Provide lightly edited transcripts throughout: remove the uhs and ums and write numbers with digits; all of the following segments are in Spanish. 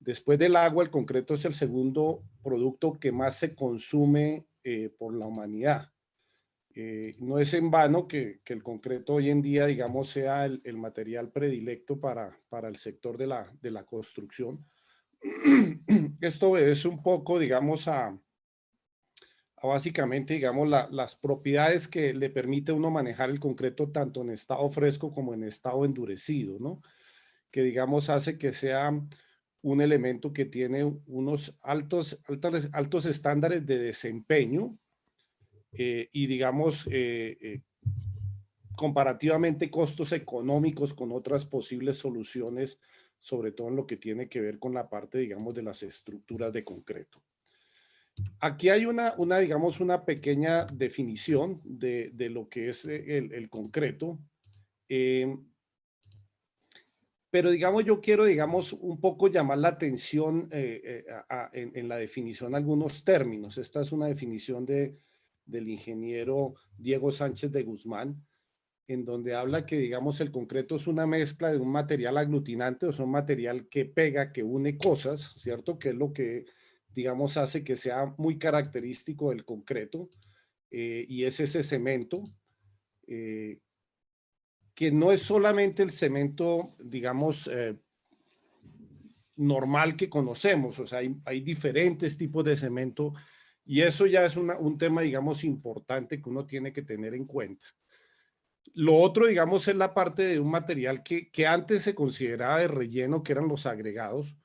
Después del agua, el concreto es el segundo producto que más se consume por la humanidad. No es en vano que el concreto hoy en día, digamos, sea el material predilecto para el sector de la construcción. Esto obedece un poco, digamos, a básicamente, digamos, las propiedades que le permite a uno manejar el concreto tanto en estado fresco como en estado endurecido, ¿no? Que, digamos, hace que sea un elemento que tiene unos altos estándares de desempeño y, digamos, comparativamente costos económicos con otras posibles soluciones, sobre todo en lo que tiene que ver con la parte, digamos, de las estructuras de concreto. Aquí hay digamos, una pequeña definición de lo que es el concreto, eh, pero digamos, yo quiero, digamos, un poco llamar la atención en la definición algunos términos. Esta es una definición del ingeniero Diego Sánchez de Guzmán, en donde habla que, digamos, el concreto es una mezcla de un material aglutinante, o sea, un material que pega, que une cosas, ¿cierto? Que es lo que, digamos, hace que sea muy característico del concreto, y es ese cemento, eh, que no es solamente el cemento, digamos, normal que conocemos, o sea, hay diferentes tipos de cemento, y eso ya es un tema, digamos, importante que uno tiene que tener en cuenta. Lo otro, digamos, es la parte de un material que antes se consideraba de relleno, que eran los agregados,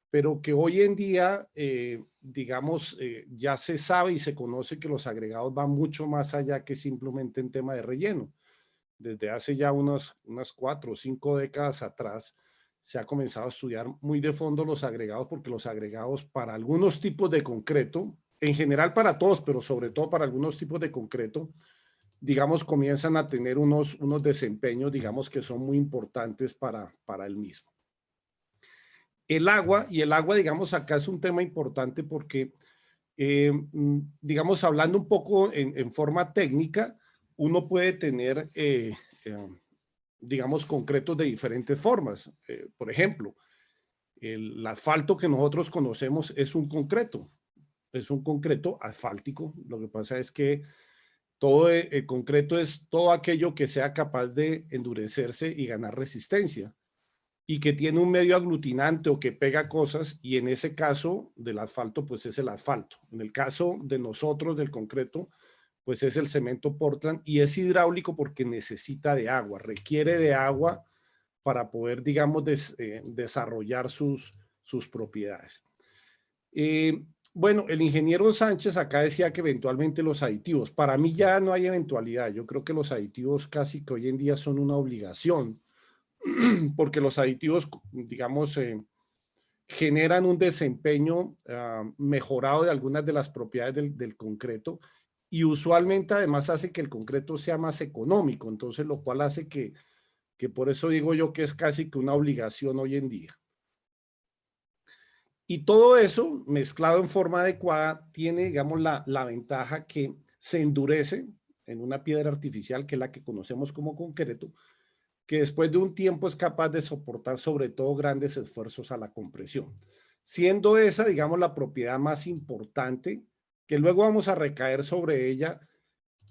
pero que hoy en día, digamos, ya se sabe y se conoce que los agregados van mucho más allá que simplemente en tema de relleno. Desde hace ya unas 4 o 5 décadas atrás, se ha comenzado a estudiar muy de fondo los agregados, porque los agregados para algunos tipos de concreto, en general para todos, pero sobre todo para algunos tipos de concreto, digamos, comienzan a tener unos desempeños, digamos, que son muy importantes para el mismo. El agua, digamos, acá es un tema importante porque, digamos, hablando un poco en forma técnica, uno puede tener, digamos, concretos de diferentes formas. Por ejemplo, el asfalto que nosotros conocemos es un concreto asfáltico. Lo que pasa es que todo el concreto es todo aquello que sea capaz de endurecerse y ganar resistencia y que tiene un medio aglutinante o que pega cosas, y en ese caso del asfalto, pues es el asfalto. En el caso de nosotros, del concreto, pues es el cemento Portland, y es hidráulico porque necesita de agua, requiere de agua para poder, digamos, desarrollar sus propiedades. Bueno, el ingeniero Sánchez acá decía que eventualmente los aditivos, para mí ya no hay eventualidad, yo creo que los aditivos casi que hoy en día son una obligación, porque los aditivos, digamos, generan un desempeño mejorado de algunas de las propiedades del concreto, y usualmente además hace que el concreto sea más económico, entonces lo cual hace que por eso digo yo que es casi que una obligación hoy en día. Y todo eso mezclado en forma adecuada tiene, digamos, la ventaja que se endurece en una piedra artificial, que es la que conocemos como concreto, que después de un tiempo es capaz de soportar sobre todo grandes esfuerzos a la compresión, siendo esa, digamos, la propiedad más importante, que luego vamos a recaer sobre ella,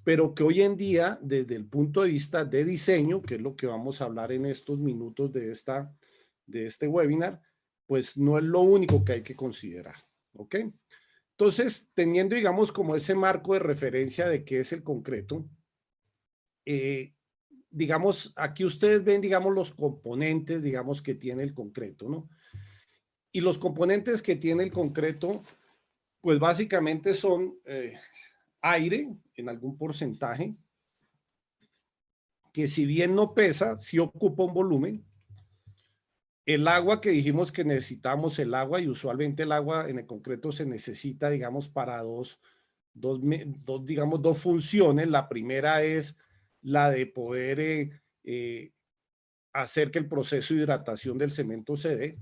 pero que hoy en día, desde el punto de vista de diseño, que es lo que vamos a hablar en estos minutos de este webinar, pues no es lo único que hay que considerar, ¿ok? Entonces, teniendo, digamos, como ese marco de referencia de qué es el concreto, eh, digamos, aquí ustedes ven, digamos, los componentes, digamos, que tiene el concreto, ¿no? Y los componentes que tiene el concreto, pues básicamente son aire en algún porcentaje, que si bien no pesa, sí ocupa un volumen. El agua, que dijimos que necesitamos el agua, y usualmente el agua en el concreto se necesita, digamos, para digamos, dos funciones. La primera es la de poder hacer que el proceso de hidratación del cemento se dé.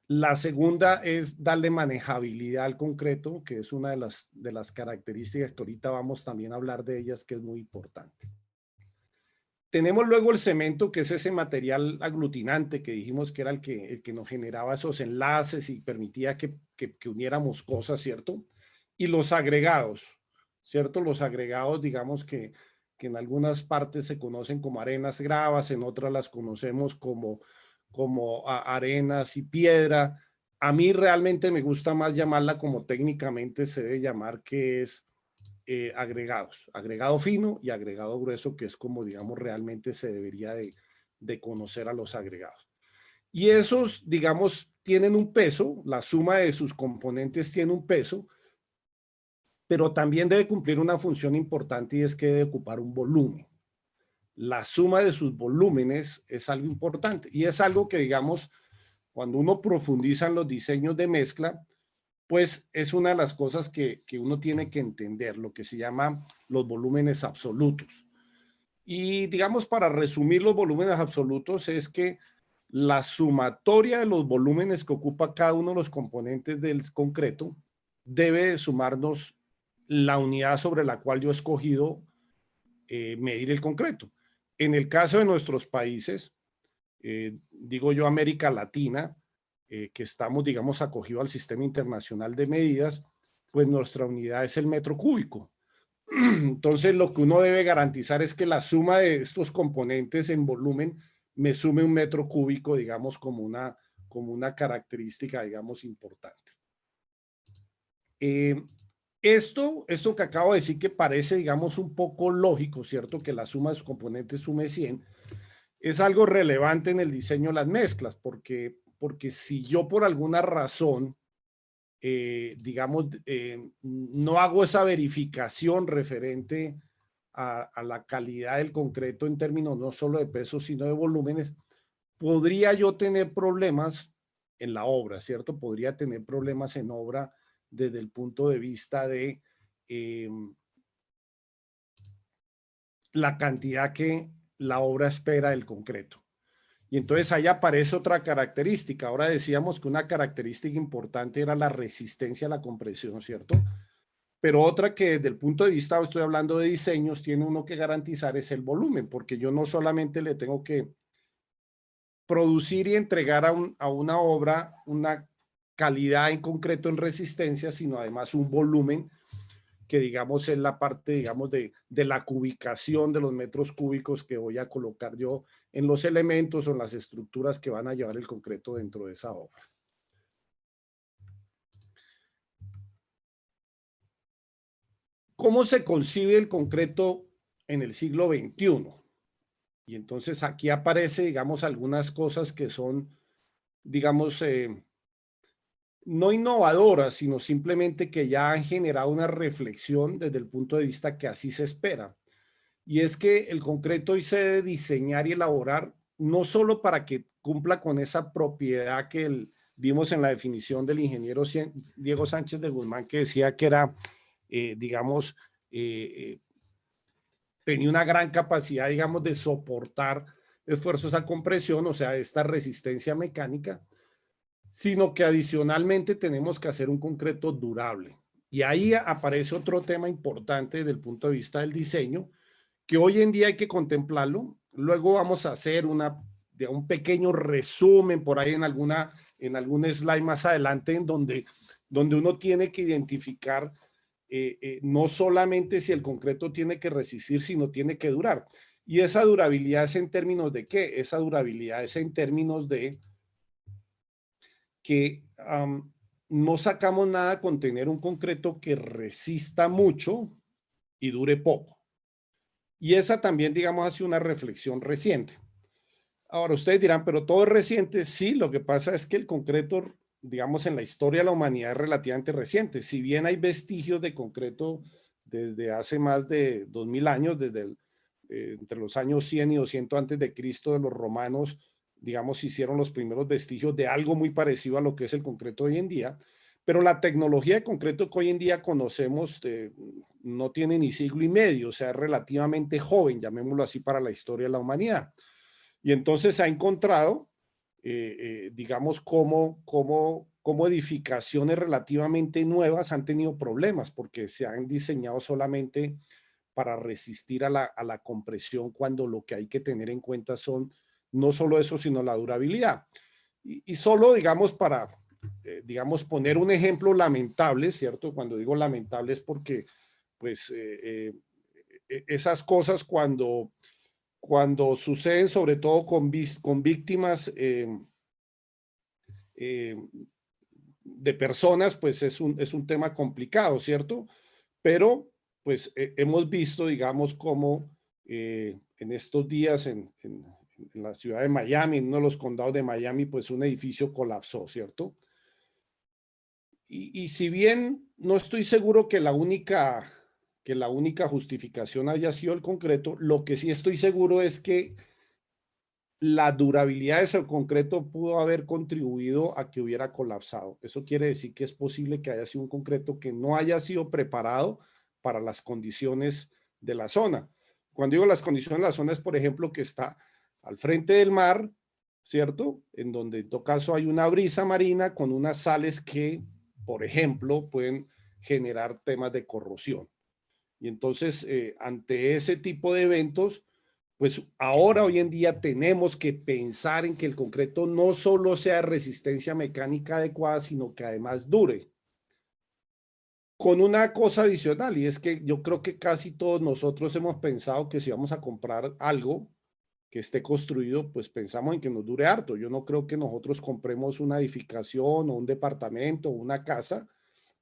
La segunda es darle manejabilidad al concreto, que es una de las características que ahorita vamos también a hablar de ellas, que es muy importante. Tenemos luego el cemento, que es ese material aglutinante que dijimos que era el que nos generaba esos enlaces y permitía que uniéramos cosas, ¿cierto? Y los agregados, ¿cierto? Los agregados, digamos que en algunas partes se conocen como arenas gravas, en otras las conocemos como arenas y piedra. A mí realmente me gusta más llamarla como técnicamente se debe llamar, que es agregados, agregado fino y agregado grueso, que es como, digamos, realmente se debería de conocer a los agregados. Y esos, digamos, tienen un peso, la suma de sus componentes tiene un peso, pero también debe cumplir una función importante y es que debe ocupar un volumen. La suma de sus volúmenes es algo importante y es algo que, digamos, cuando uno profundiza en los diseños de mezcla, pues es una de las cosas que uno tiene que entender, lo que se llama los volúmenes absolutos. Y digamos, para resumir los volúmenes absolutos, es que la sumatoria de los volúmenes que ocupa cada uno de los componentes del concreto debe de sumarnos la unidad sobre la cual yo he escogido medir el concreto. En el caso de nuestros países, digo yo América Latina, que estamos, digamos, acogidos al Sistema Internacional de Medidas, pues nuestra unidad es el metro cúbico. Entonces, lo que uno debe garantizar es que la suma de estos componentes en volumen me sume un metro cúbico, digamos, como una característica, digamos, importante. Esto que acabo de decir que parece, digamos, un poco lógico, ¿cierto? Que la suma de sus componentes sume 100, es algo relevante en el diseño de las mezclas, porque si yo por alguna razón, digamos, no hago esa verificación referente a la calidad del concreto en términos no solo de peso, sino de volúmenes, podría yo tener problemas en la obra, ¿cierto? Podría tener problemas en obra desde el punto de vista de la cantidad que la obra espera del concreto. Y entonces ahí aparece otra característica. Ahora decíamos que una característica importante era la resistencia a la compresión, ¿cierto? Pero otra que desde el punto de vista, estoy hablando de diseños, tiene uno que garantizar es el volumen, porque yo no solamente le tengo que producir y entregar a una obra una calidad en concreto en resistencia, sino además un volumen que digamos es la parte, digamos, de la cubicación de los metros cúbicos que voy a colocar yo en los elementos o en las estructuras que van a llevar el concreto dentro de esa obra. ¿Cómo se concibe el concreto en el siglo XXI? Y entonces aquí aparece, digamos, algunas cosas que son, digamos, no innovadoras, sino simplemente que ya han generado una reflexión desde el punto de vista que así se espera. Y es que el concreto hoy se debe diseñar y elaborar no solo para que cumpla con esa propiedad que vimos en la definición del ingeniero Diego Sánchez de Guzmán, que decía que era, digamos, tenía una gran capacidad, digamos, de soportar esfuerzos a compresión, o sea, esta resistencia mecánica, sino que adicionalmente tenemos que hacer un concreto durable. Y ahí aparece otro tema importante desde el punto de vista del diseño, que hoy en día hay que contemplarlo. Luego vamos a hacer un pequeño resumen por ahí en algún slide más adelante en donde uno tiene que identificar no solamente si el concreto tiene que resistir, sino tiene que durar. Y esa durabilidad es en términos de qué? Esa durabilidad es en términos de que no sacamos nada con tener un concreto que resista mucho y dure poco. Y esa también, digamos, hace una reflexión reciente. Ahora, ustedes dirán, pero todo es reciente. Sí, lo que pasa es que el concreto, digamos, en la historia de la humanidad es relativamente reciente. Si bien hay vestigios de concreto desde hace más de 2000 años, entre los años 100 y 200 antes de Cristo, de los romanos, digamos, hicieron los primeros vestigios de algo muy parecido a lo que es el concreto hoy en día. Pero la tecnología de concreto que hoy en día conocemos no tiene ni siglo y medio, o sea, es relativamente joven, llamémoslo así, para la historia de la humanidad. Y entonces se ha encontrado, digamos, cómo edificaciones relativamente nuevas han tenido problemas porque se han diseñado solamente para resistir a la compresión, cuando lo que hay que tener en cuenta son no solo eso, sino la durabilidad. Y solo, digamos, para, digamos, poner un ejemplo lamentable, ¿cierto? Cuando digo lamentable es porque, pues, esas cosas cuando suceden, sobre todo con víctimas eh, de personas, pues es un tema complicado, ¿cierto? Pero pues hemos visto, digamos, cómo en estos días en la ciudad de Miami, en uno de los condados de Miami, pues un edificio colapsó, ¿cierto? Y si bien no estoy seguro que la única justificación haya sido el concreto, lo que sí estoy seguro es que la durabilidad de ese concreto pudo haber contribuido a que hubiera colapsado. Eso quiere decir que es posible que haya sido un concreto que no haya sido preparado para las condiciones de la zona. Cuando digo las condiciones de la zona es, por ejemplo, que está al frente del mar, ¿cierto? En donde en todo caso hay una brisa marina con unas sales que, por ejemplo, pueden generar temas de corrosión. Y entonces, ante ese tipo de eventos, pues ahora, hoy en día, tenemos que pensar en que el concreto no solo sea de resistencia mecánica adecuada, sino que además dure. Con una cosa adicional, y es que yo creo que casi todos nosotros hemos pensado que si vamos a comprar algo que esté construido, pues pensamos en que nos dure harto. Yo no creo que nosotros compremos una edificación o un departamento o una casa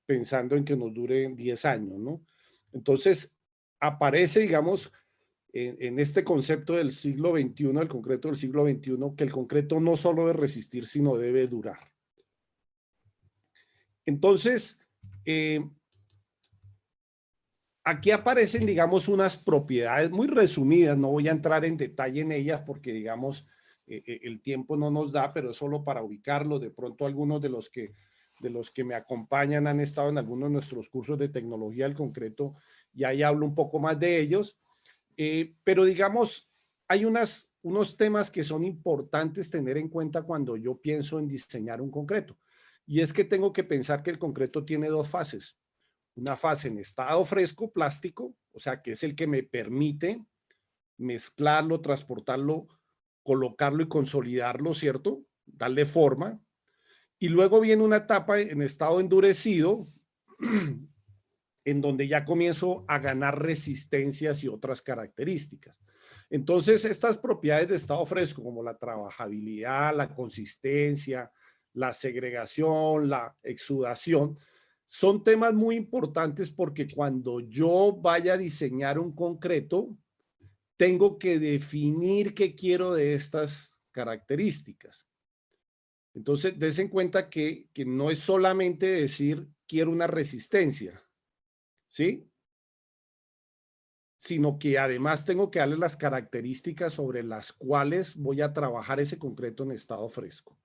pensando en que nos dure 10 años, ¿no? Entonces, aparece, digamos, en este concepto del siglo XXI, el concreto del siglo XXI, que el concreto no solo debe resistir, sino debe durar. Entonces, aquí aparecen, digamos, unas propiedades muy resumidas, no voy a entrar en detalle en ellas porque, digamos, el tiempo no nos da, pero es solo para ubicarlo. De pronto algunos de los que me acompañan han estado en algunos de nuestros cursos de tecnología del concreto y ahí hablo un poco más de ellos. Pero digamos, hay unos temas que son importantes tener en cuenta cuando yo pienso en diseñar un concreto. Y es que tengo que pensar que el concreto tiene dos fases. Una fase en estado fresco, plástico, o sea, que es el que me permite mezclarlo, transportarlo, colocarlo y consolidarlo, ¿cierto? Darle forma. Y luego viene una etapa en estado endurecido, en donde ya comienzo a ganar resistencias y otras características. Entonces, estas propiedades de estado fresco, como la trabajabilidad, la consistencia, la segregación, la exudación, son temas muy importantes porque cuando yo vaya a diseñar un concreto, tengo que definir qué quiero de estas características. Entonces, des en cuenta que no es solamente decir quiero una resistencia, ¿sí? Sino que además tengo que darle las características sobre las cuales voy a trabajar ese concreto en estado fresco.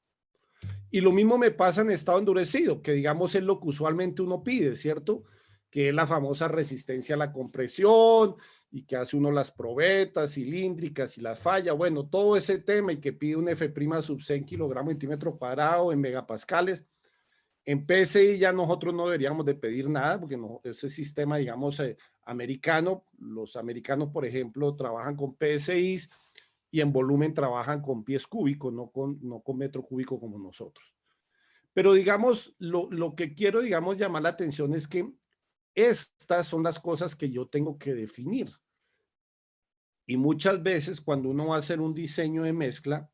Y lo mismo me pasa en estado endurecido, que digamos es lo que usualmente uno pide, ¿cierto? Que es la famosa resistencia a la compresión y que hace uno las probetas cilíndricas y las falla. Bueno, todo ese tema y que pide un F' sub 100 kilogramos centímetro cuadrado en megapascales. En PSI ya nosotros no deberíamos de pedir nada porque no, ese sistema, digamos, americano, los americanos, por ejemplo, trabajan con PSIs y en volumen trabajan con pies cúbicos, no con metro cúbico como nosotros. Pero digamos, lo que quiero, digamos, llamar la atención es que estas son las cosas que yo tengo que definir. Y muchas veces cuando uno va a hacer un diseño de mezcla,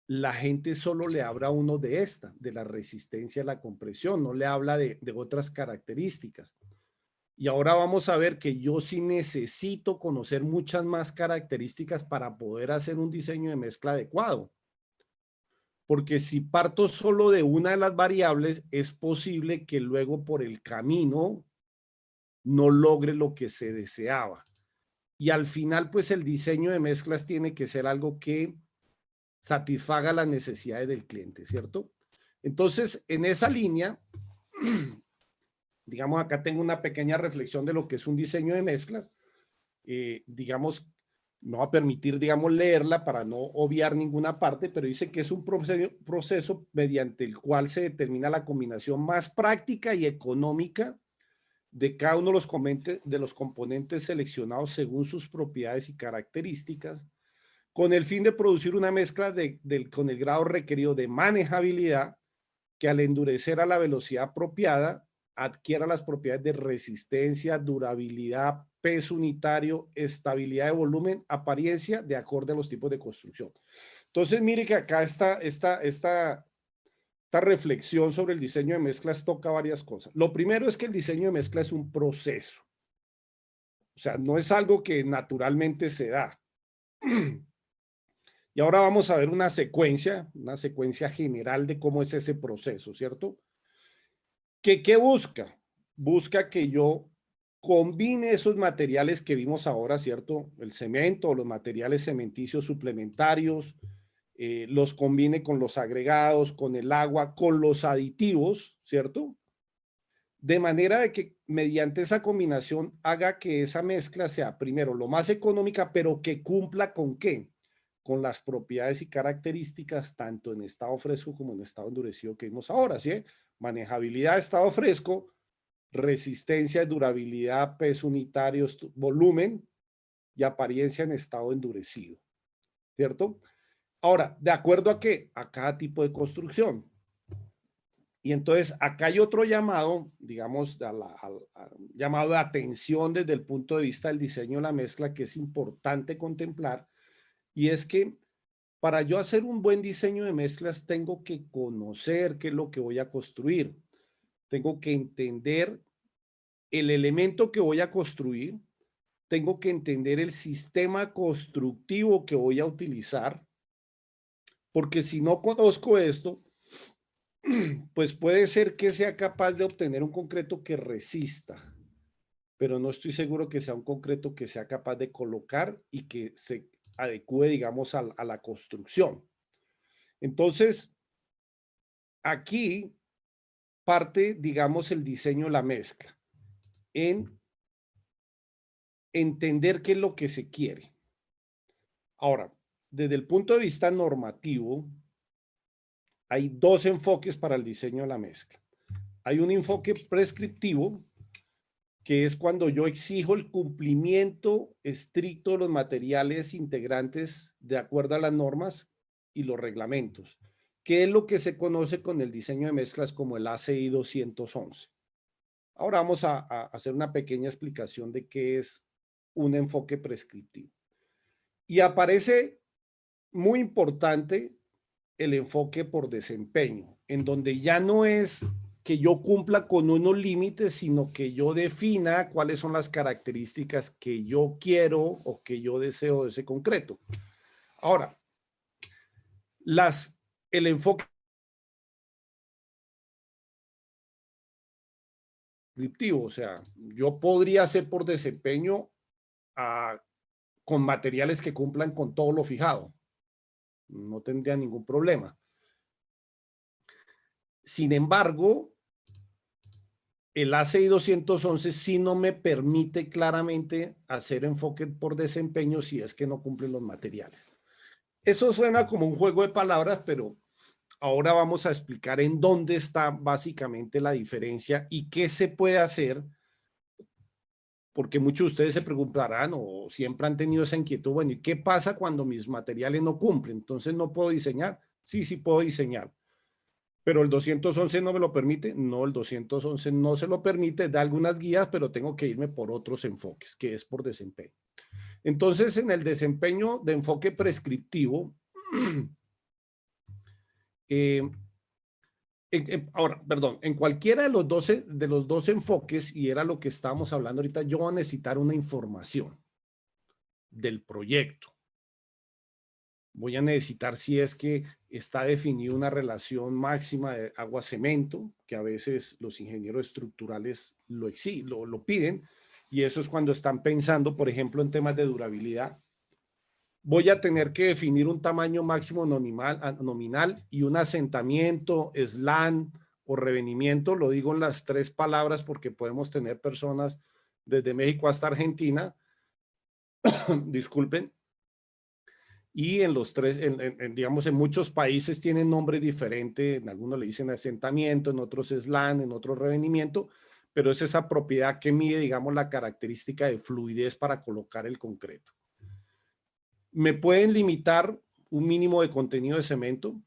la gente solo le habla a uno de esta, de la resistencia a la compresión, no le habla de otras características. Y ahora vamos a ver que yo sí necesito conocer muchas más características para poder hacer un diseño de mezcla adecuado. Porque si parto solo de una de las variables, es posible que luego por el camino no logre lo que se deseaba. Y al final, pues el diseño de mezclas tiene que ser algo que satisfaga las necesidades del cliente, ¿cierto? Entonces, en esa línea, digamos, acá tengo una pequeña reflexión de lo que es un diseño de mezclas. Digamos, no va a permitir, digamos, leerla para no obviar ninguna parte, pero dice que es un proceso mediante el cual se determina la combinación más práctica y económica de cada uno de los componentes seleccionados según sus propiedades y características, con el fin de producir una mezcla con el grado requerido de manejabilidad que al endurecer a la velocidad apropiada adquiera las propiedades de resistencia, durabilidad, peso unitario, estabilidad de volumen, apariencia de acorde a los tipos de construcción. Entonces, mire que acá esta reflexión sobre el diseño de mezclas toca varias cosas. Lo primero es que el diseño de mezcla es un proceso. O sea, no es algo que naturalmente se da. Y ahora vamos a ver una secuencia general de cómo es ese proceso, ¿cierto? ¿Qué busca? Busca que yo combine esos materiales que vimos ahora, ¿cierto? El cemento, los materiales cementicios suplementarios, los combine con los agregados, con el agua, con los aditivos, ¿cierto? De manera de que mediante esa combinación haga que esa mezcla sea primero lo más económica, pero que cumpla con ¿qué? Con las propiedades y características tanto en estado fresco como en estado endurecido que vimos ahora, ¿sí? Manejabilidad, estado fresco, resistencia, durabilidad, peso unitario, volumen y apariencia en estado endurecido, ¿cierto? Ahora, ¿de acuerdo a qué? A cada tipo de construcción. Y entonces acá hay otro llamado, digamos, llamado de atención desde el punto de vista del diseño de la mezcla que es importante contemplar, y es que para yo hacer un buen diseño de mezclas tengo que conocer qué es lo que voy a construir. Tengo que entender el elemento que voy a construir, tengo que entender el sistema constructivo que voy a utilizar, porque si no conozco esto, pues puede ser que sea capaz de obtener un concreto que resista, pero no estoy seguro que sea un concreto que sea capaz de colocar y que se adecue, digamos, a la construcción. Entonces, aquí parte, digamos, el diseño de la mezcla, en entender qué es lo que se quiere. Ahora, desde el punto de vista normativo, hay dos enfoques para el diseño de la mezcla. Hay un enfoque prescriptivo, que es cuando yo exijo el cumplimiento estricto de los materiales integrantes de acuerdo a las normas y los reglamentos, que es lo que se conoce con el diseño de mezclas como el ACI 211. Ahora vamos a hacer una pequeña explicación de qué es un enfoque prescriptivo. Y aparece muy importante el enfoque por desempeño, en donde ya no es que yo cumpla con unos límites, sino que yo defina cuáles son las características que yo quiero o que yo deseo de ese concreto. Ahora, el enfoque descriptivo, o sea, yo podría hacer por desempeño con materiales que cumplan con todo lo fijado. No tendría ningún problema. Sin embargo, el ACI 211 sí no me permite claramente hacer enfoque por desempeño si es que no cumplen los materiales. Eso suena como un juego de palabras, pero ahora vamos a explicar en dónde está básicamente la diferencia y qué se puede hacer, porque muchos de ustedes se preguntarán o siempre han tenido esa inquietud, bueno, ¿y qué pasa cuando mis materiales no cumplen? Entonces no puedo diseñar. Sí, sí puedo diseñar. Pero el 211 no me lo permite. No, el 211 no se lo permite, da algunas guías, pero tengo que irme por otros enfoques, que es por desempeño. Entonces, en el desempeño de enfoque prescriptivo, ahora, perdón, en cualquiera de los dos enfoques, y era lo que estábamos hablando ahorita, yo voy a necesitar una información del proyecto. Voy a necesitar si es que está definida una relación máxima de agua-cemento, que a veces los ingenieros estructurales lo piden, y eso es cuando están pensando, por ejemplo, en temas de durabilidad. Voy a tener que definir un tamaño máximo nominal y un asentamiento, slant o revenimiento. Lo digo en las tres palabras porque podemos tener personas desde México hasta Argentina, disculpen, y en los tres, digamos, en muchos países tienen nombre diferente, en algunos le dicen asentamiento, en otros slant, en otros revenimiento, pero es esa propiedad que mide, digamos, la característica de fluidez para colocar el concreto. Me pueden limitar un mínimo de contenido de cemento,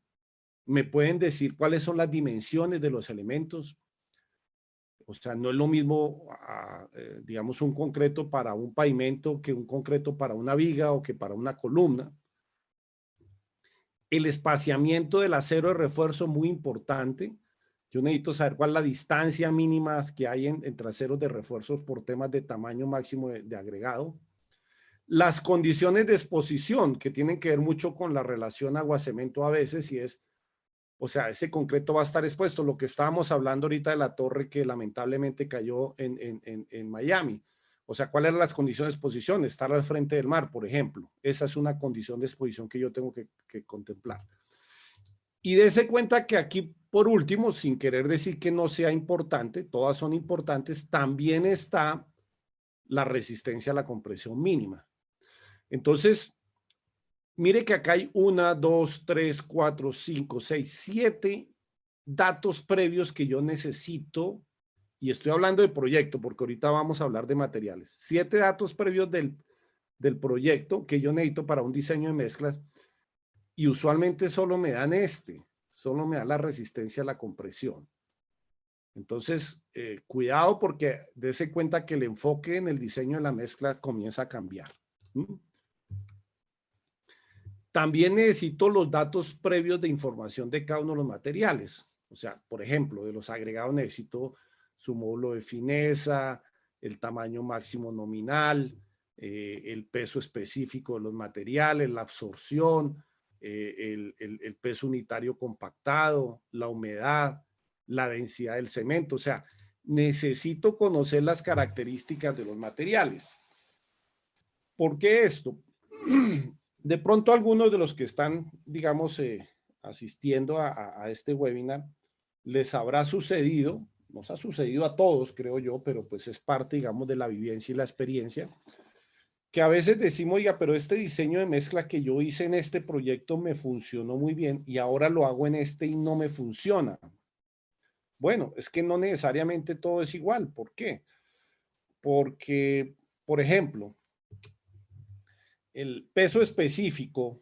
me pueden decir cuáles son las dimensiones de los elementos. O sea, no es lo mismo, digamos, un concreto para un pavimento que un concreto para una viga o que para una columna. El espaciamiento del acero de refuerzo es muy importante. Yo necesito saber cuál es la distancia mínima que hay entre aceros de refuerzos por temas de tamaño máximo de agregado. Las condiciones de exposición, que tienen que ver mucho con la relación agua-cemento a veces, y es, o sea, ese concreto va a estar expuesto. Lo que estábamos hablando ahorita de la torre que lamentablemente cayó en Miami. O sea, ¿cuáles eran las condiciones de exposición? Estar al frente del mar, por ejemplo. Esa es una condición de exposición que yo tengo que contemplar. Y dése cuenta que aquí, por último, sin querer decir que no sea importante, todas son importantes, también está la resistencia a la compresión mínima. Entonces, mire que acá hay 1, 2, 3, 4, 5, 6, 7 datos previos que yo necesito, y estoy hablando de proyecto porque ahorita vamos a hablar de materiales. 7 datos previos del proyecto que yo necesito para un diseño de mezclas, y usualmente solo me dan solo me da la resistencia a la compresión. Entonces, cuidado porque dése cuenta que el enfoque en el diseño de la mezcla comienza a cambiar. También necesito los datos previos de información de cada uno de los materiales. O sea, por ejemplo, de los agregados necesito su módulo de fineza, el tamaño máximo nominal, el peso específico de los materiales, la absorción, el peso unitario compactado, la humedad, la densidad del cemento. O sea, necesito conocer las características de los materiales. ¿Por qué esto? De pronto algunos de los que están, digamos, asistiendo a este webinar, les habrá sucedido, nos ha sucedido a todos, creo yo, pero pues es parte, digamos, de la vivencia y la experiencia, que a veces decimos, oiga, pero este diseño de mezcla que yo hice en este proyecto me funcionó muy bien y ahora lo hago en este y no me funciona. Bueno, es que no necesariamente todo es igual. ¿Por qué? Porque, por ejemplo, el peso específico,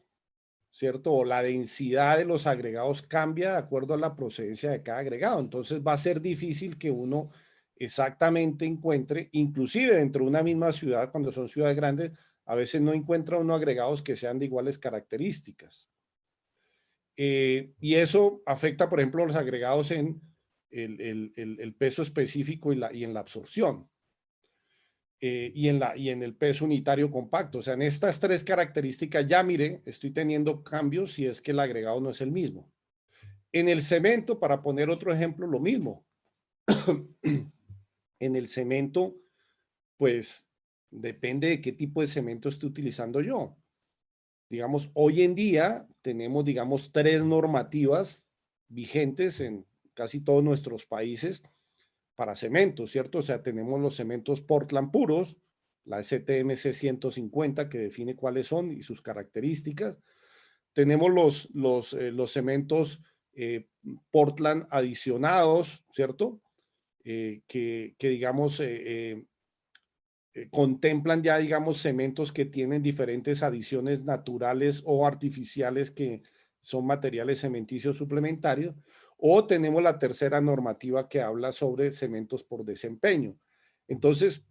¿cierto? O la densidad de los agregados cambia de acuerdo a la procedencia de cada agregado. Entonces va a ser difícil que uno exactamente encuentre, inclusive dentro de una misma ciudad, cuando son ciudades grandes, a veces no encuentra uno agregados que sean de iguales características. Y eso afecta, por ejemplo, los agregados en el peso específico y en la absorción. Y en el peso unitario compacto. O sea, en estas 3 características ya, mire, estoy teniendo cambios si es que el agregado no es el mismo. En el cemento, para poner otro ejemplo, lo mismo. En el cemento, pues, depende de qué tipo de cemento esté utilizando yo. Digamos, hoy en día tenemos, digamos, 3 normativas vigentes en casi todos nuestros países para cementos, ¿cierto? O sea, tenemos los cementos Portland puros, la STMC 150 que define cuáles son y sus características. Tenemos los cementos Portland adicionados, ¿cierto? Que digamos, contemplan ya, digamos, cementos que tienen diferentes adiciones naturales o artificiales que son materiales cementicios suplementarios. O tenemos la tercera normativa que habla sobre cementos por desempeño. Entonces,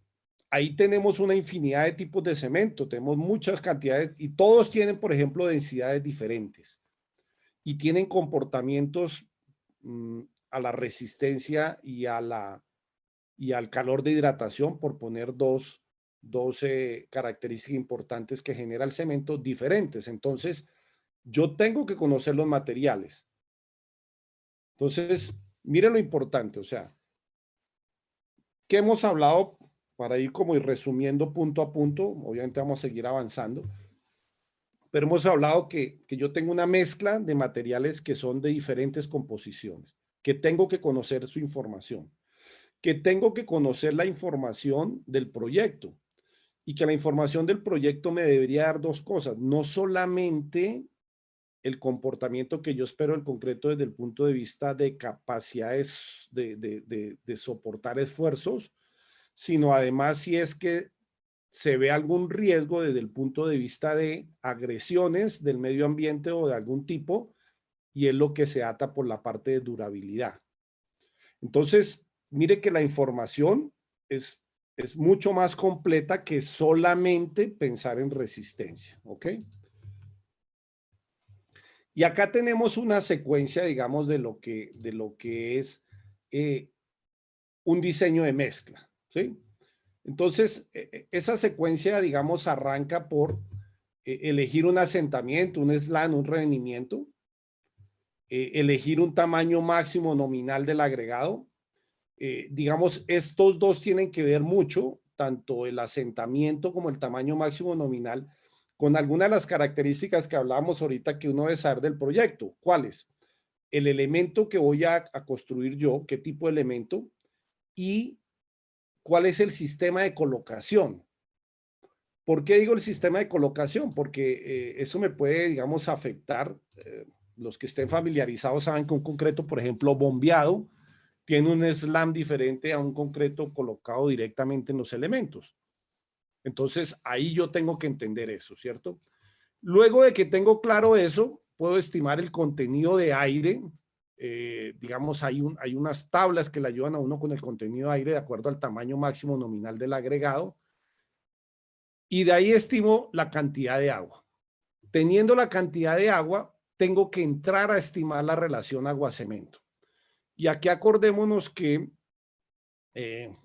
ahí tenemos una infinidad de tipos de cemento, tenemos muchas cantidades y todos tienen, por ejemplo, densidades diferentes y tienen comportamientos a la resistencia y al calor de hidratación, por poner dos características importantes que genera el cemento diferentes. Entonces, yo tengo que conocer los materiales. Entonces, mire lo importante, o sea, ¿qué hemos hablado? Para ir como ir resumiendo punto a punto, obviamente vamos a seguir avanzando, pero hemos hablado que yo tengo una mezcla de materiales que son de diferentes composiciones, que tengo que conocer su información, que tengo que conocer la información del proyecto y que la información del proyecto me debería dar 2 cosas, no solamente el comportamiento que yo espero del concreto desde el punto de vista de capacidades de soportar esfuerzos, sino además si es que se ve algún riesgo desde el punto de vista de agresiones del medio ambiente o de algún tipo, y es lo que se ata por la parte de durabilidad. Entonces, mire que la información es mucho más completa que solamente pensar en resistencia, ¿ok? Y acá tenemos una secuencia, digamos, de lo que es un diseño de mezcla, ¿sí? Entonces, esa secuencia, digamos, arranca por elegir un asentamiento, un slan, un revenimiento, elegir un tamaño máximo nominal del agregado. Digamos, estos dos tienen que ver mucho, tanto el asentamiento como el tamaño máximo nominal, con algunas de las características que hablábamos ahorita que uno debe saber del proyecto. ¿Cuáles? El elemento que voy a construir yo, qué tipo de elemento, y cuál es el sistema de colocación. ¿Por qué digo el sistema de colocación? Porque eso me puede, digamos, afectar. Los que estén familiarizados saben que un concreto, por ejemplo, bombeado, tiene un slam diferente a un concreto colocado directamente en los elementos. Entonces, ahí yo tengo que entender eso, ¿cierto? Luego de que tengo claro eso, puedo estimar el contenido de aire. Digamos, hay unas tablas que le ayudan a uno con el contenido de aire de acuerdo al tamaño máximo nominal del agregado. Y de ahí estimo la cantidad de agua. Teniendo la cantidad de agua, tengo que entrar a estimar la relación agua-cemento. Y aquí acordémonos que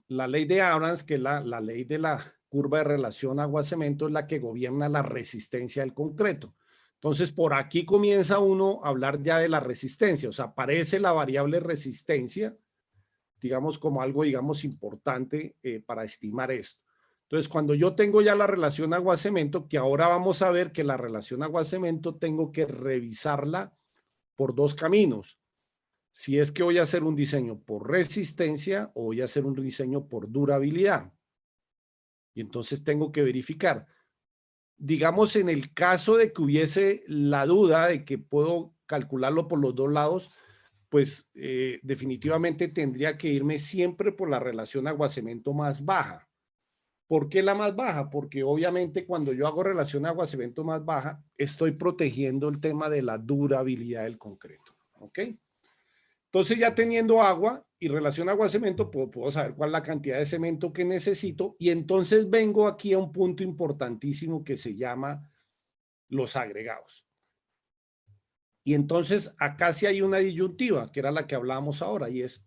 la ley de Abrams, que es la ley de la curva de relación agua-cemento, es la que gobierna la resistencia del concreto. Entonces, por aquí comienza uno a hablar ya de la resistencia, o sea, aparece la variable resistencia, digamos, como algo, digamos, importante para estimar esto. Entonces, cuando yo tengo ya la relación agua-cemento, que ahora vamos a ver que la relación agua-cemento tengo que revisarla por dos caminos. Si es que voy a hacer un diseño por resistencia o voy a hacer un diseño por durabilidad. Y entonces tengo que verificar. Digamos, en el caso de que hubiese la duda de que puedo calcularlo por los dos lados, pues definitivamente tendría que irme siempre por la relación agua-cemento más baja. ¿Por qué la más baja? Porque obviamente cuando yo hago relación agua-cemento más baja, estoy protegiendo el tema de la durabilidad del concreto. ¿Ok? Entonces ya teniendo agua y relación agua-cemento, puedo saber cuál es la cantidad de cemento que necesito y entonces vengo aquí a un punto importantísimo que se llama los agregados. Y entonces acá sí hay una disyuntiva, que era la que hablábamos ahora, y es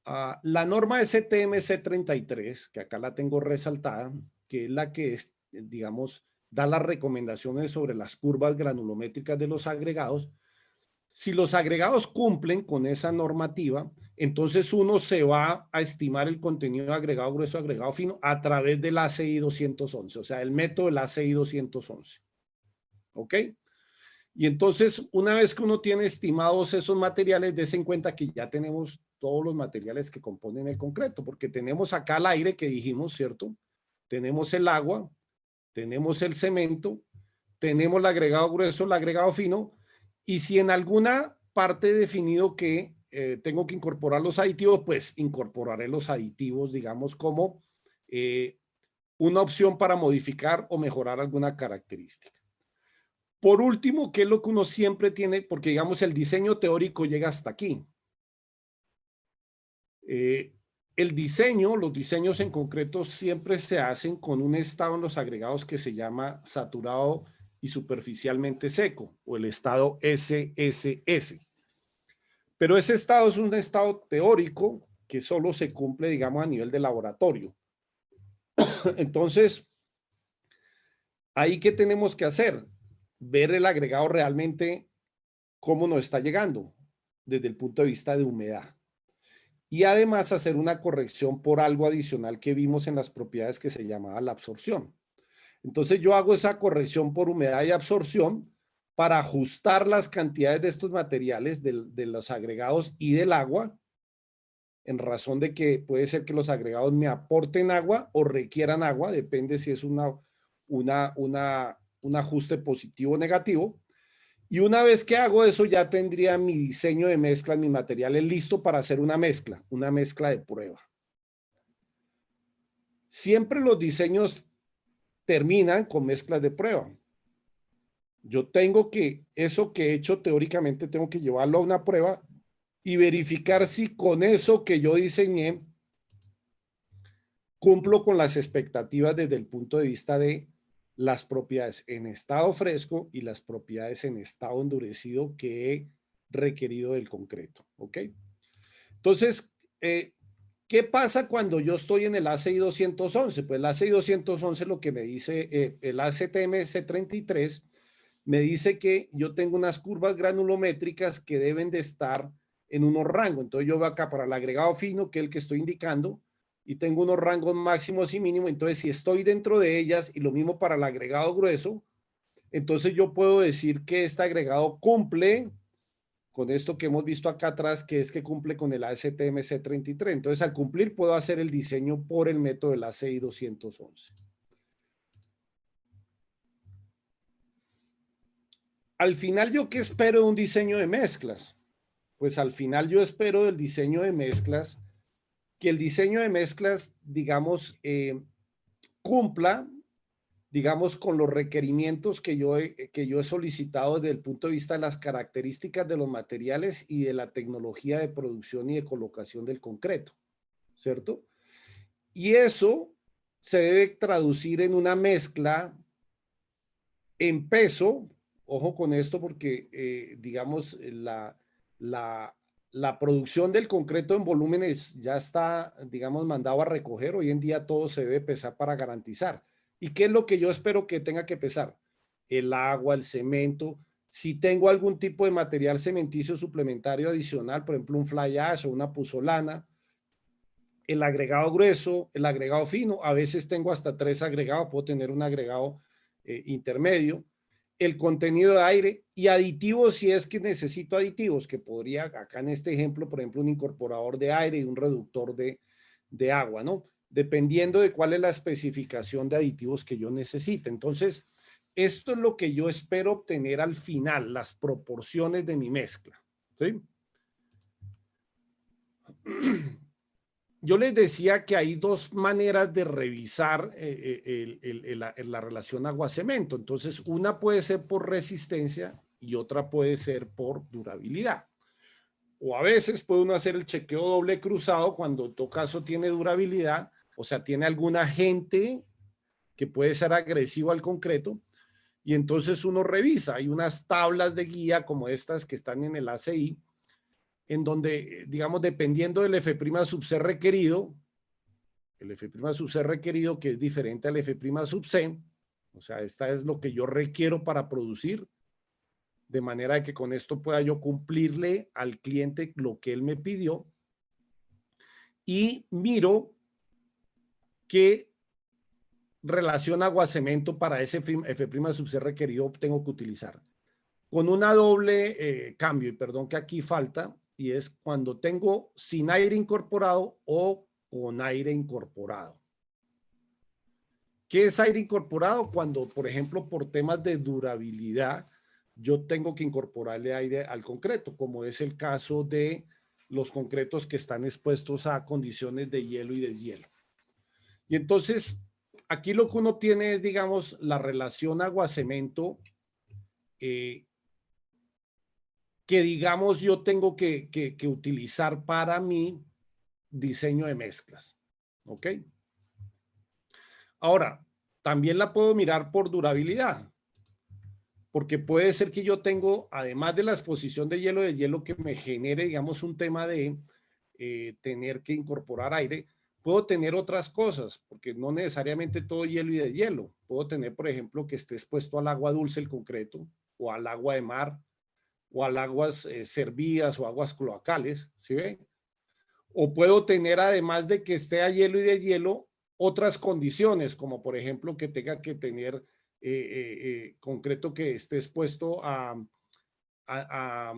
la norma de CTM C33, que acá la tengo resaltada, que es la que, digamos, da las recomendaciones sobre las curvas granulométricas de los agregados. Si los agregados cumplen con esa normativa, entonces uno se va a estimar el contenido de agregado grueso, agregado fino, a través del ACI 211, o sea, el método del ACI 211. ¿Ok? Y entonces, una vez que uno tiene estimados esos materiales, dése en cuenta que ya tenemos todos los materiales que componen el concreto, porque tenemos acá el aire que dijimos, ¿cierto? Tenemos el agua, tenemos el cemento, tenemos el agregado grueso, el agregado fino, y si en alguna parte he definido que tengo que incorporar los aditivos, pues incorporaré los aditivos, digamos, como una opción para modificar o mejorar alguna característica. Por último, ¿qué es lo que uno siempre tiene? Porque, digamos, el diseño teórico llega hasta aquí. El diseño, los diseños en concreto siempre se hacen con un estado en los agregados que se llama saturado y superficialmente seco, o el estado SSS. Pero ese estado es un estado teórico que solo se cumple, digamos, a nivel de laboratorio. Entonces, ¿ahí qué tenemos que hacer? Ver el agregado realmente cómo nos está llegando desde el punto de vista de humedad. Y además hacer una corrección por algo adicional que vimos en las propiedades que se llamaba la absorción. Entonces yo hago esa corrección por humedad y absorción para ajustar las cantidades de estos materiales, de los agregados y del agua, en razón de que puede ser que los agregados me aporten agua o requieran agua, depende si es un ajuste positivo o negativo. Y una vez que hago eso, ya tendría mi diseño de mezclas, mis materiales listo para hacer una mezcla de prueba. Siempre los diseños terminan con mezclas de prueba. Yo tengo que, eso que he hecho teóricamente, tengo que llevarlo a una prueba y verificar si con eso que yo diseñé cumplo con las expectativas desde el punto de vista de las propiedades en estado fresco y las propiedades en estado endurecido que he requerido del concreto. ¿Ok? Entonces, ¿qué pasa cuando yo estoy en el ACI 211? Pues el ACI 211 lo que me dice, el ACTM C33, me dice que yo tengo unas curvas granulométricas que deben de estar en unos rangos. Entonces yo voy acá para el agregado fino, que es el que estoy indicando, y tengo unos rangos máximos y mínimos. Entonces si estoy dentro de ellas, y lo mismo para el agregado grueso, entonces yo puedo decir que este agregado cumple con esto que hemos visto acá atrás, que es que cumple con el ASTM C33. Entonces al cumplir puedo hacer el diseño por el método del ACI 211. Al final, ¿yo qué espero de un diseño de mezclas? Pues al final yo espero del diseño de mezclas que el diseño de mezclas, digamos, cumpla, digamos, con los requerimientos que yo he solicitado desde el punto de vista de las características de los materiales y de la tecnología de producción y de colocación del concreto, ¿cierto? Y eso se debe traducir en una mezcla en peso. Ojo con esto porque, digamos, la producción del concreto en volúmenes ya está, digamos, mandado a recoger. Hoy en día todo se debe pesar para garantizar. ¿Y qué es lo que yo espero que tenga que pesar? El agua, el cemento. Si tengo algún tipo de material cementicio suplementario adicional, por ejemplo, un fly ash o una puzolana, el agregado grueso, el agregado fino, a veces tengo hasta 3 agregados, puedo tener un agregado intermedio, el contenido de aire y aditivos si es que necesito aditivos, que podría, acá en este ejemplo, por ejemplo, un incorporador de aire y un reductor de agua, ¿no? Dependiendo de cuál es la especificación de aditivos que yo necesite. Entonces, esto es lo que yo espero obtener al final, las proporciones de mi mezcla, ¿sí? Yo les decía que hay dos maneras de revisar la relación agua-cemento. Entonces, una puede ser por resistencia y otra puede ser por durabilidad. O a veces puede uno hacer el chequeo doble cruzado cuando en todo caso tiene durabilidad, o sea, tiene algún agente que puede ser agresivo al concreto, y entonces uno revisa. Hay unas tablas de guía como estas que están en el ACI, en donde, digamos, dependiendo del F' sub C requerido, el F' sub C requerido, que es diferente al F' sub C, o sea, esta es lo que yo requiero para producir, de manera de que con esto pueda yo cumplirle al cliente lo que él me pidió, y miro qué relación agua-cemento para ese F' sub C requerido tengo que utilizar. Con una doble cambio, y perdón que aquí falta, y es cuando tengo sin aire incorporado o con aire incorporado. ¿Qué es aire incorporado? Cuando, por ejemplo, por temas de durabilidad, yo tengo que incorporarle aire al concreto, como es el caso de los concretos que están expuestos a condiciones de hielo y deshielo. Y entonces, aquí lo que uno tiene es, digamos, la relación agua-cemento que, digamos, yo tengo que utilizar para mi diseño de mezclas. ¿Ok? Ahora, también la puedo mirar por durabilidad, porque puede ser que yo tengo, además de la exposición de hielo que me genere, digamos, un tema de tener que incorporar aire, puedo tener otras cosas, porque no necesariamente todo hielo y de hielo. Puedo tener, por ejemplo, que esté expuesto al agua dulce el concreto, o al agua de mar, o al aguas servidas o aguas cloacales, ¿sí ve? O puedo tener, además de que esté a hielo y de hielo, otras condiciones, como por ejemplo que tenga que tener concreto que esté expuesto a, a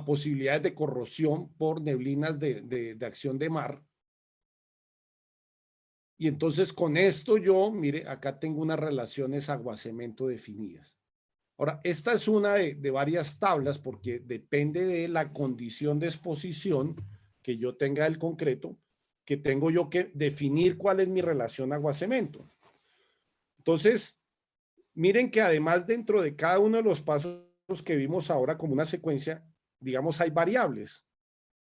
posibilidades de corrosión por neblinas de acción de mar. Y entonces con esto yo, mire, acá tengo unas relaciones agua-cemento definidas. Ahora, esta es una de varias tablas porque depende de la condición de exposición que yo tenga del concreto, que tengo yo que definir cuál es mi relación agua-cemento. Entonces, miren que además dentro de cada uno de los pasos que vimos ahora como una secuencia, digamos, hay variables.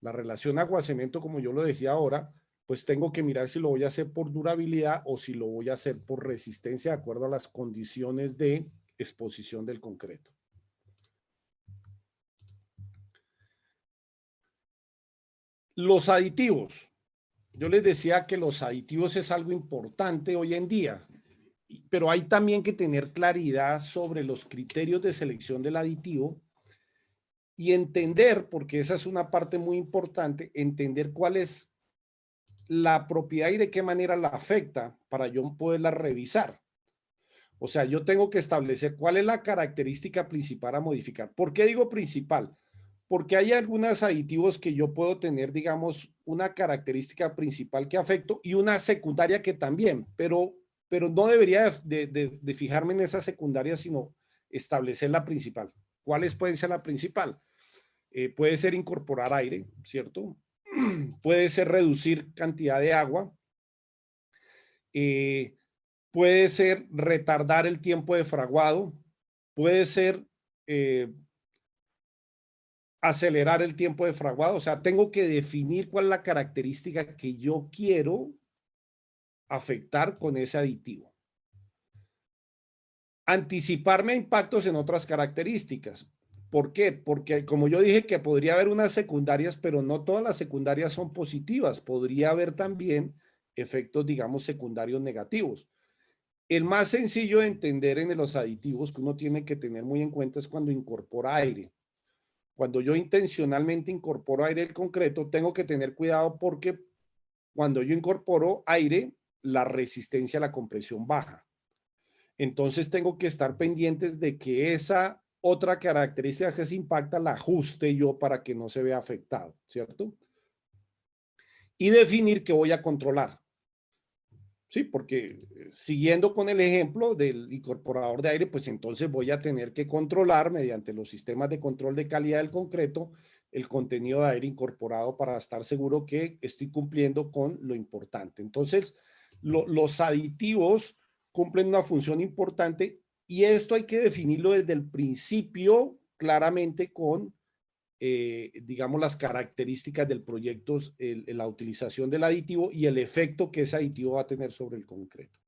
La relación agua-cemento, como yo lo decía ahora, pues tengo que mirar si lo voy a hacer por durabilidad o si lo voy a hacer por resistencia de acuerdo a las condiciones de exposición del concreto. Los aditivos. Yo les decía que los aditivos es algo importante hoy en día, pero hay también que tener claridad sobre los criterios de selección del aditivo y entender, porque esa es una parte muy importante, entender cuál es la propiedad y de qué manera la afecta para yo poderla revisar. O sea, yo tengo que establecer cuál es la característica principal a modificar. ¿Por qué digo principal? Porque hay algunos aditivos que yo puedo tener, digamos, una característica principal que afecto y una secundaria que también, pero no debería de fijarme en esa secundaria, sino establecer la principal. ¿Cuáles pueden ser la principal? Puede ser incorporar aire, ¿cierto? Puede ser reducir cantidad de agua. Puede ser retardar el tiempo de fraguado. Puede ser acelerar el tiempo de fraguado. O sea, tengo que definir cuál es la característica que yo quiero afectar con ese aditivo. Anticiparme a impactos en otras características. ¿Por qué? Porque como yo dije que podría haber unas secundarias, pero no todas las secundarias son positivas. Podría haber también efectos, digamos, secundarios negativos. El más sencillo de entender en los aditivos que uno tiene que tener muy en cuenta es cuando incorpora aire. Cuando yo intencionalmente incorporo aire al concreto, tengo que tener cuidado porque cuando yo incorporo aire, la resistencia a la compresión baja. Entonces tengo que estar pendientes de que esa otra característica que se impacta la ajuste yo para que no se vea afectado, ¿cierto? Y definir qué voy a controlar. Sí, porque siguiendo con el ejemplo del incorporador de aire, pues entonces voy a tener que controlar mediante los sistemas de control de calidad del concreto el contenido de aire incorporado para estar seguro que estoy cumpliendo con lo importante. Entonces, los aditivos cumplen una función importante y esto hay que definirlo desde el principio claramente con digamos, las características del proyecto, la utilización del aditivo y el efecto que ese aditivo va a tener sobre el concreto.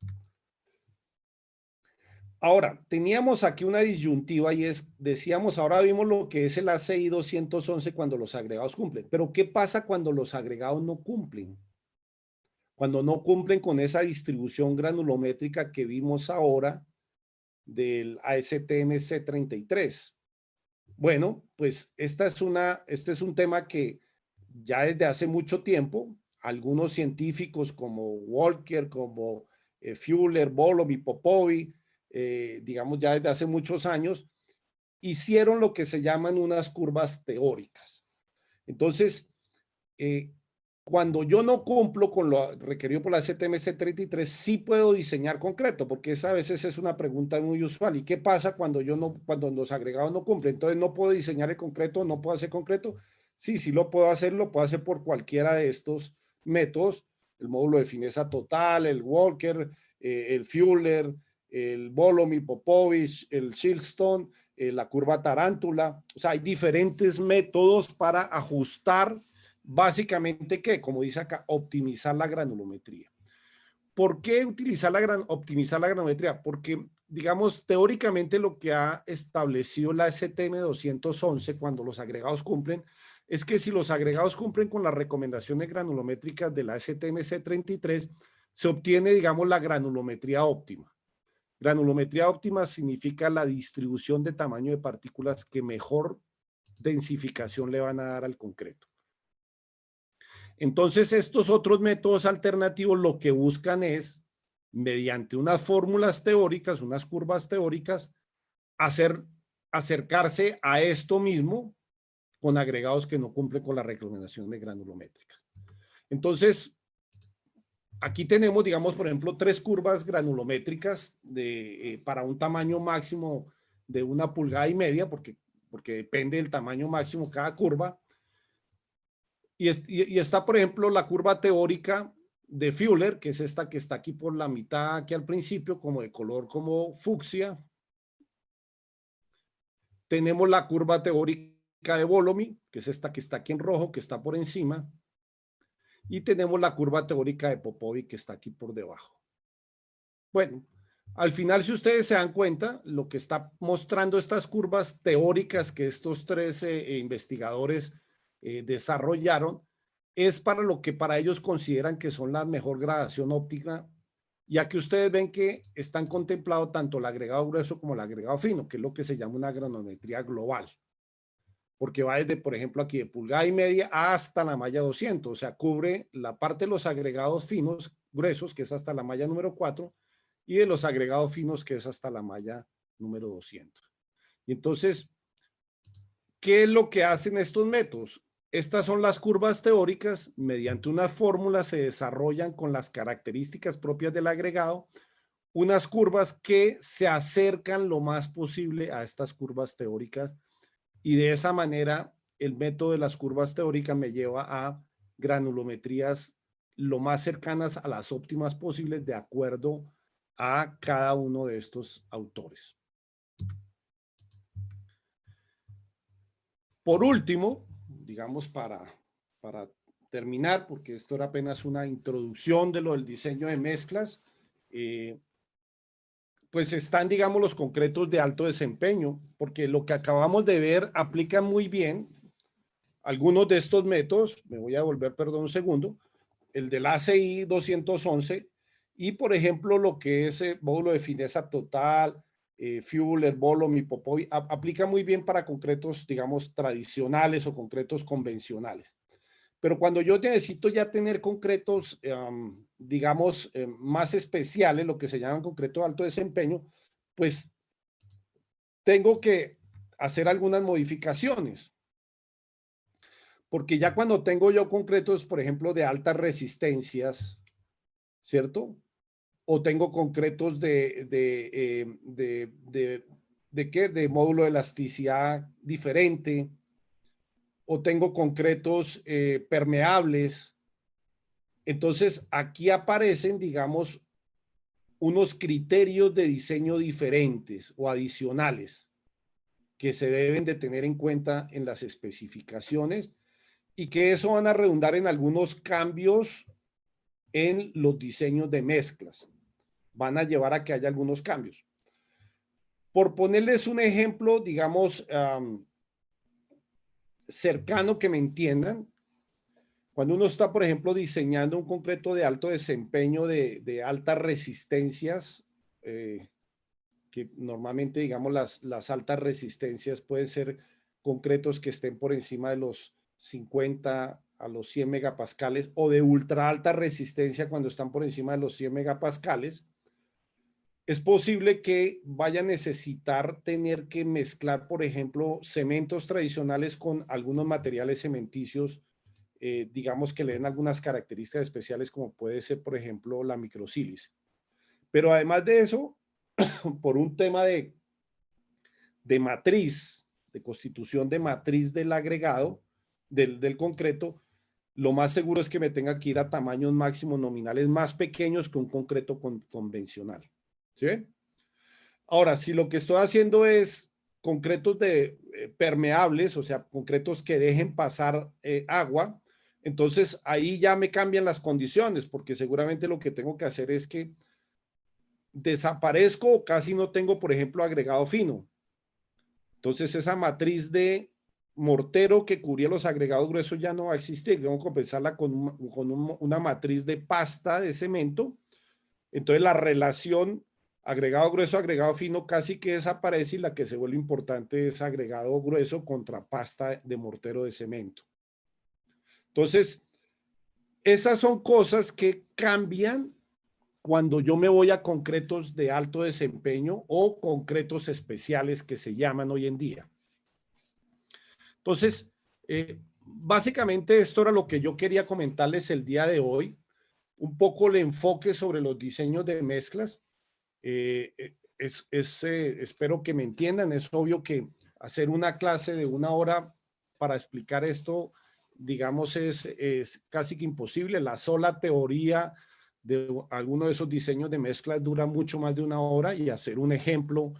Ahora, teníamos aquí una disyuntiva y es, decíamos, ahora vimos lo que es el ACI 211 cuando los agregados cumplen, pero ¿qué pasa cuando los agregados no cumplen? Cuando no cumplen con esa distribución granulométrica que vimos ahora del ASTM C33. Bueno, pues este es un tema que ya desde hace mucho tiempo, algunos científicos como Walker, como Fuller, Bolom y Popovi, digamos ya desde hace muchos años, hicieron lo que se llaman unas curvas teóricas. Entonces, cuando yo no cumplo con lo requerido por la CTMC 33, sí puedo diseñar concreto, porque esa a veces es una pregunta muy usual. ¿Y qué pasa cuando cuando los agregados no cumplen? Entonces no puedo diseñar el concreto, no puedo hacer concreto. Sí, sí lo puedo hacer por cualquiera de estos métodos, el módulo de fineza total, el Walker, el Fuller, el Bolom y Popovich, el Shilstone, la curva tarántula. O sea, hay diferentes métodos para ajustar básicamente, ¿qué? Como dice acá, optimizar la granulometría. ¿Por qué optimizar la granulometría? Porque, digamos, teóricamente lo que ha establecido la STM 211 cuando los agregados cumplen, es que si los agregados cumplen con las recomendaciones granulométricas de la STM C33, se obtiene, digamos, la granulometría óptima. Granulometría óptima significa la distribución de tamaño de partículas que mejor densificación le van a dar al concreto. Entonces, estos otros métodos alternativos lo que buscan es, mediante unas fórmulas teóricas, unas curvas teóricas, acercarse a esto mismo con agregados que no cumplen con la recomendación de granulométricas. Entonces, aquí tenemos, digamos, por ejemplo, 3 curvas granulométricas para un tamaño máximo de 1,5 pulgadas, porque depende del tamaño máximo cada curva. Y está, por ejemplo, la curva teórica de Fuller, que es esta que está aquí por la mitad, aquí al principio, como de color como fucsia. Tenemos la curva teórica de Volomy, que es esta que está aquí en rojo, que está por encima. Y tenemos la curva teórica de Popovic, que está aquí por debajo. Bueno, al final, si ustedes se dan cuenta, lo que está mostrando estas curvas teóricas que estos tres investigadores desarrollaron es para lo que para ellos consideran que son la mejor gradación óptica, ya que ustedes ven que están contemplados tanto el agregado grueso como el agregado fino, que es lo que se llama una granometría global, porque va desde, por ejemplo, aquí de 1,5 pulgadas hasta la malla 200, o sea, cubre la parte de los agregados finos, gruesos, que es hasta la malla número 4, y de los agregados finos, que es hasta la malla número 200. Y entonces, ¿qué es lo que hacen estos métodos? Estas son las curvas teóricas, mediante unas fórmulas se desarrollan con las características propias del agregado, unas curvas que se acercan lo más posible a estas curvas teóricas, y de esa manera el método de las curvas teóricas me lleva a granulometrías lo más cercanas a las óptimas posibles de acuerdo a cada uno de estos autores. Por último, digamos para terminar, porque esto era apenas una introducción de lo del diseño de mezclas, pues están, digamos, los concretos de alto desempeño, porque lo que acabamos de ver aplica muy bien algunos de estos métodos. Me voy a volver, perdón, un segundo, el del ACI 211 y, por ejemplo, lo que es módulo de fineza total, Fuller, Volomy, Popovic, aplica muy bien para concretos, digamos, tradicionales o concretos convencionales. Pero cuando yo necesito ya tener concretos, digamos, más especiales, lo que se llaman concretos de alto desempeño, pues tengo que hacer algunas modificaciones. Porque ya cuando tengo yo concretos, por ejemplo, de altas resistencias, ¿cierto? O tengo concretos de módulo de elasticidad diferente, o tengo concretos permeables. Entonces, aquí aparecen, digamos, unos criterios de diseño diferentes o adicionales que se deben de tener en cuenta en las especificaciones y que eso van a redundar en algunos cambios en los diseños de mezclas. Van a llevar a que haya algunos cambios. Por ponerles un ejemplo, digamos, cercano que me entiendan, cuando uno está, por ejemplo, diseñando un concreto de alto desempeño, de altas resistencias, que normalmente, digamos, las altas resistencias pueden ser concretos que estén por encima de los 50 a los 100 megapascales o de ultra alta resistencia cuando están por encima de los 100 megapascales, es posible que vaya a necesitar tener que mezclar, por ejemplo, cementos tradicionales con algunos materiales cementicios, digamos que le den algunas características especiales como puede ser, por ejemplo, la microsílice. Pero además de eso, por un tema de matriz, de constitución de matriz del agregado, del concreto, lo más seguro es que me tenga que ir a tamaños máximos nominales más pequeños que un concreto convencional. ¿Sí ven? Ahora, si lo que estoy haciendo es concretos permeables, o sea, concretos que dejen pasar agua, entonces ahí ya me cambian las condiciones, porque seguramente lo que tengo que hacer es que desaparezco o casi no tengo, por ejemplo, agregado fino. Entonces esa matriz de mortero que cubría los agregados gruesos ya no va a existir. Tengo que compensarla con una matriz de pasta de cemento. Entonces la relación agregado grueso, agregado fino casi que desaparece y la que se vuelve importante es agregado grueso contra pasta de mortero de cemento. Entonces, esas son cosas que cambian cuando yo me voy a concretos de alto desempeño o concretos especiales que se llaman hoy en día. Entonces, básicamente esto era lo que yo quería comentarles el día de hoy, un poco el enfoque sobre los diseños de mezclas. espero que me entiendan. Es obvio que hacer una clase de 1 hora para explicar esto, digamos, es casi que imposible. La sola teoría de alguno de esos diseños de mezclas dura mucho más de 1 hora, y hacer un ejemplo,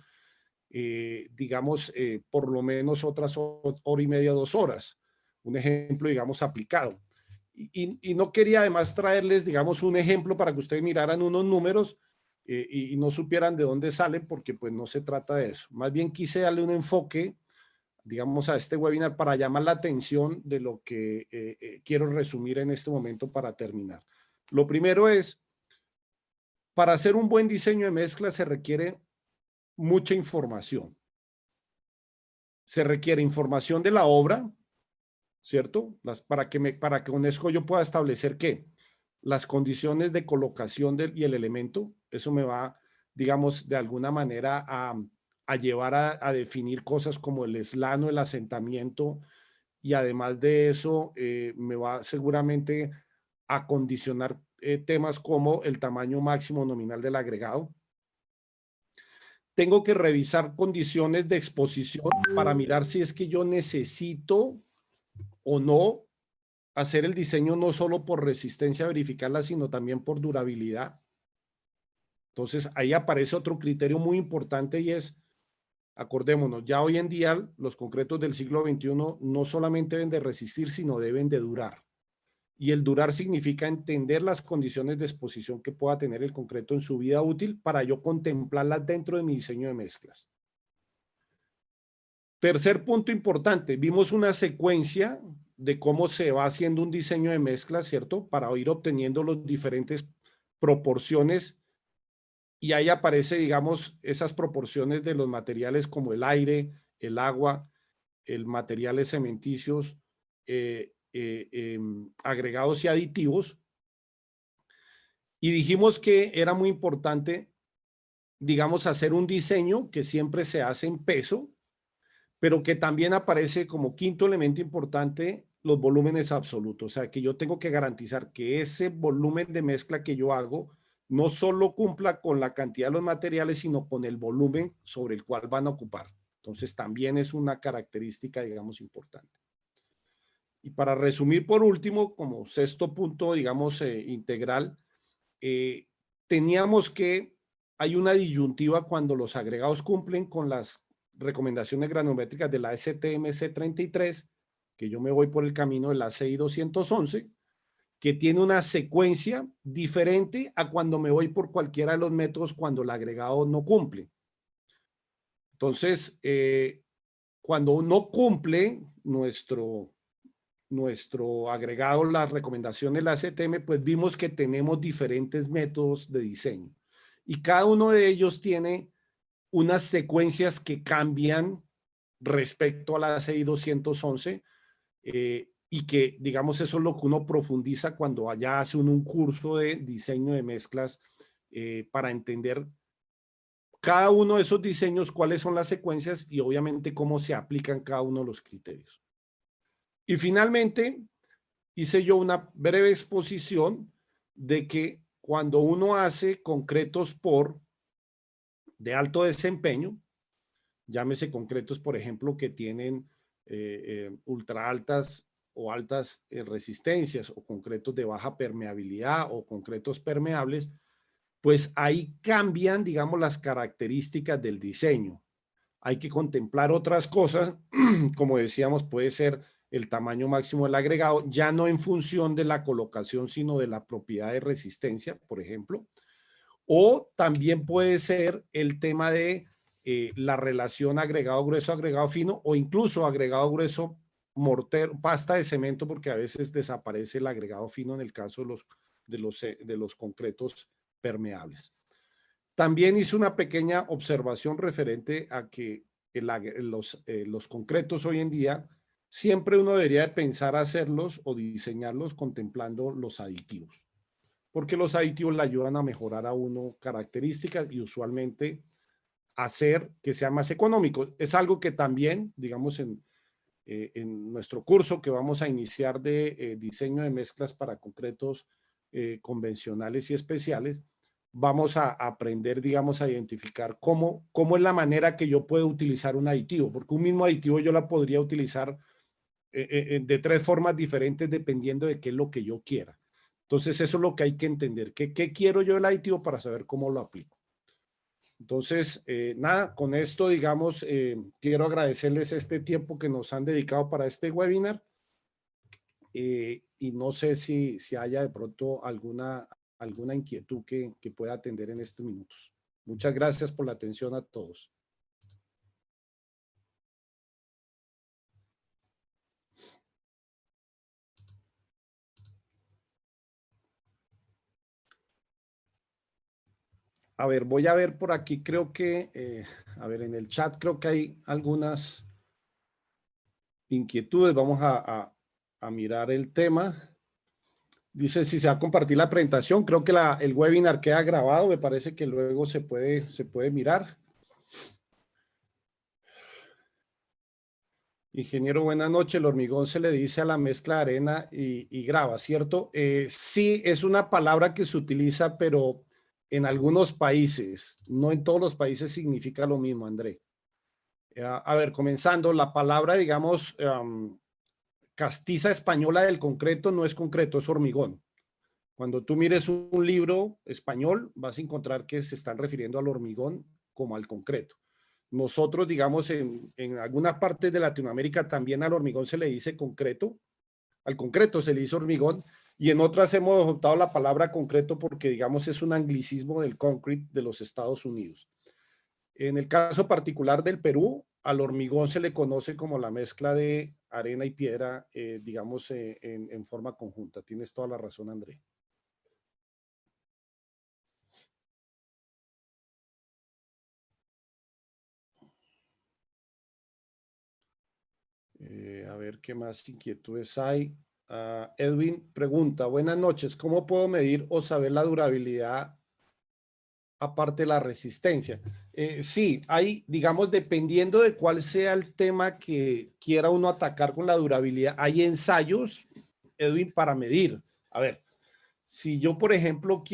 digamos, por lo menos otras hora y media, 2 horas. Un ejemplo, digamos, aplicado. Y no quería además traerles, digamos, un ejemplo para que ustedes miraran unos números y no supieran de dónde salen, porque pues no se trata de eso. Más bien quise darle un enfoque, digamos, a este webinar para llamar la atención de lo que quiero resumir en este momento para terminar. Lo primero es, para hacer un buen diseño de mezcla se requiere mucha información. Se requiere información de la obra, ¿cierto? Para que con esto yo pueda establecer qué, las condiciones de colocación y el elemento. Eso me va, digamos, de alguna manera a llevar a definir cosas como el eslano, el asentamiento, y además de eso me va seguramente a condicionar temas como el tamaño máximo nominal del agregado. Tengo que revisar condiciones de exposición para mirar si es que yo necesito o no hacer el diseño, no solo por resistencia, verificarla, sino también por durabilidad. Entonces ahí aparece otro criterio muy importante, y es, acordémonos, ya hoy en día los concretos del siglo XXI no solamente deben de resistir, sino deben de durar. Y el durar significa entender las condiciones de exposición que pueda tener el concreto en su vida útil para yo contemplarlas dentro de mi diseño de mezclas. Tercer punto importante, vimos una secuencia de cómo se va haciendo un diseño de mezcla, ¿cierto? Para ir obteniendo las diferentes proporciones, y ahí aparece, digamos, esas proporciones de los materiales como el aire, el agua, el materiales cementicios, agregados y aditivos. Y dijimos que era muy importante, digamos, hacer un diseño que siempre se hace en peso, pero que también aparece como quinto elemento importante los volúmenes absolutos. O sea, que yo tengo que garantizar que ese volumen de mezcla que yo hago no solo cumpla con la cantidad de los materiales, sino con el volumen sobre el cual van a ocupar. Entonces, también es una característica, digamos, importante. Y para resumir, por último, como sexto punto, digamos, integral, teníamos que hay una disyuntiva cuando los agregados cumplen con las recomendaciones granométricas de la STM C33, que yo me voy por el camino de la CI 211, que tiene una secuencia diferente a cuando me voy por cualquiera de los métodos cuando el agregado no cumple. Entonces, cuando no cumple nuestro agregado, las recomendaciones de la STM, pues vimos que tenemos diferentes métodos de diseño, y cada uno de ellos tiene unas secuencias que cambian respecto a la CI 211, y que, digamos, eso es lo que uno profundiza cuando allá hace un curso de diseño de mezclas, para entender cada uno de esos diseños, cuáles son las secuencias y obviamente cómo se aplican cada uno de los criterios. Y finalmente, hice yo una breve exposición de que cuando uno hace concretos de alto desempeño, llámese concretos, por ejemplo, que tienen ultra altas o altas resistencias, o concretos de baja permeabilidad, o concretos permeables, pues ahí cambian, digamos, las características del diseño. Hay que contemplar otras cosas, como decíamos, puede ser el tamaño máximo del agregado, ya no en función de la colocación, sino de la propiedad de resistencia, por ejemplo. O también puede ser el tema de la relación agregado grueso, agregado fino, o incluso agregado grueso, mortero, pasta de cemento, porque a veces desaparece el agregado fino en el caso de los concretos permeables. También hice una pequeña observación referente a que los concretos hoy en día, siempre uno debería de pensar hacerlos o diseñarlos contemplando los aditivos, porque los aditivos le ayudan a mejorar a uno características y usualmente hacer que sea más económico. Es algo que también, digamos, en nuestro curso que vamos a iniciar de diseño de mezclas para concretos convencionales y especiales, vamos a aprender, digamos, a identificar cómo es la manera que yo puedo utilizar un aditivo, porque un mismo aditivo yo la podría utilizar de tres formas diferentes dependiendo de qué es lo que yo quiera. Entonces, eso es lo que hay que entender. ¿Qué quiero yo del aditivo para saber cómo lo aplico? Entonces, nada, con esto, digamos, quiero agradecerles este tiempo que nos han dedicado para este webinar. Y no sé si haya de pronto alguna inquietud que pueda atender en estos minutos. Muchas gracias por la atención a todos. A ver, voy a ver por aquí, creo que, a ver, en el chat creo que hay algunas inquietudes. Vamos a mirar el tema. Dice si se va a compartir la presentación. Creo que el webinar queda grabado. Me parece que luego se puede mirar. Ingeniero, buenas noches. El hormigón se le dice a la mezcla de arena y grava, ¿cierto? Sí, es una palabra que se utiliza, pero en algunos países, no en todos los países significa lo mismo, André. A ver, comenzando, la palabra, digamos, castiza española del concreto no es concreto, es hormigón. Cuando tú mires un libro español, vas a encontrar que se están refiriendo al hormigón como al concreto. Nosotros, digamos, en algunas partes de Latinoamérica también al hormigón se le dice concreto, al concreto se le dice hormigón, y en otras hemos adoptado la palabra concreto porque, digamos, es un anglicismo del concrete de los Estados Unidos. En el caso particular del Perú, al hormigón se le conoce como la mezcla de arena y piedra, digamos, en forma conjunta. Tienes toda la razón, André. A ver qué más inquietudes hay. Edwin pregunta, buenas noches, ¿cómo puedo medir o saber la durabilidad aparte de la resistencia? Sí, hay, digamos, dependiendo de cuál sea el tema que quiera uno atacar con la durabilidad, hay ensayos, Edwin, para medir. A ver, si yo, por ejemplo,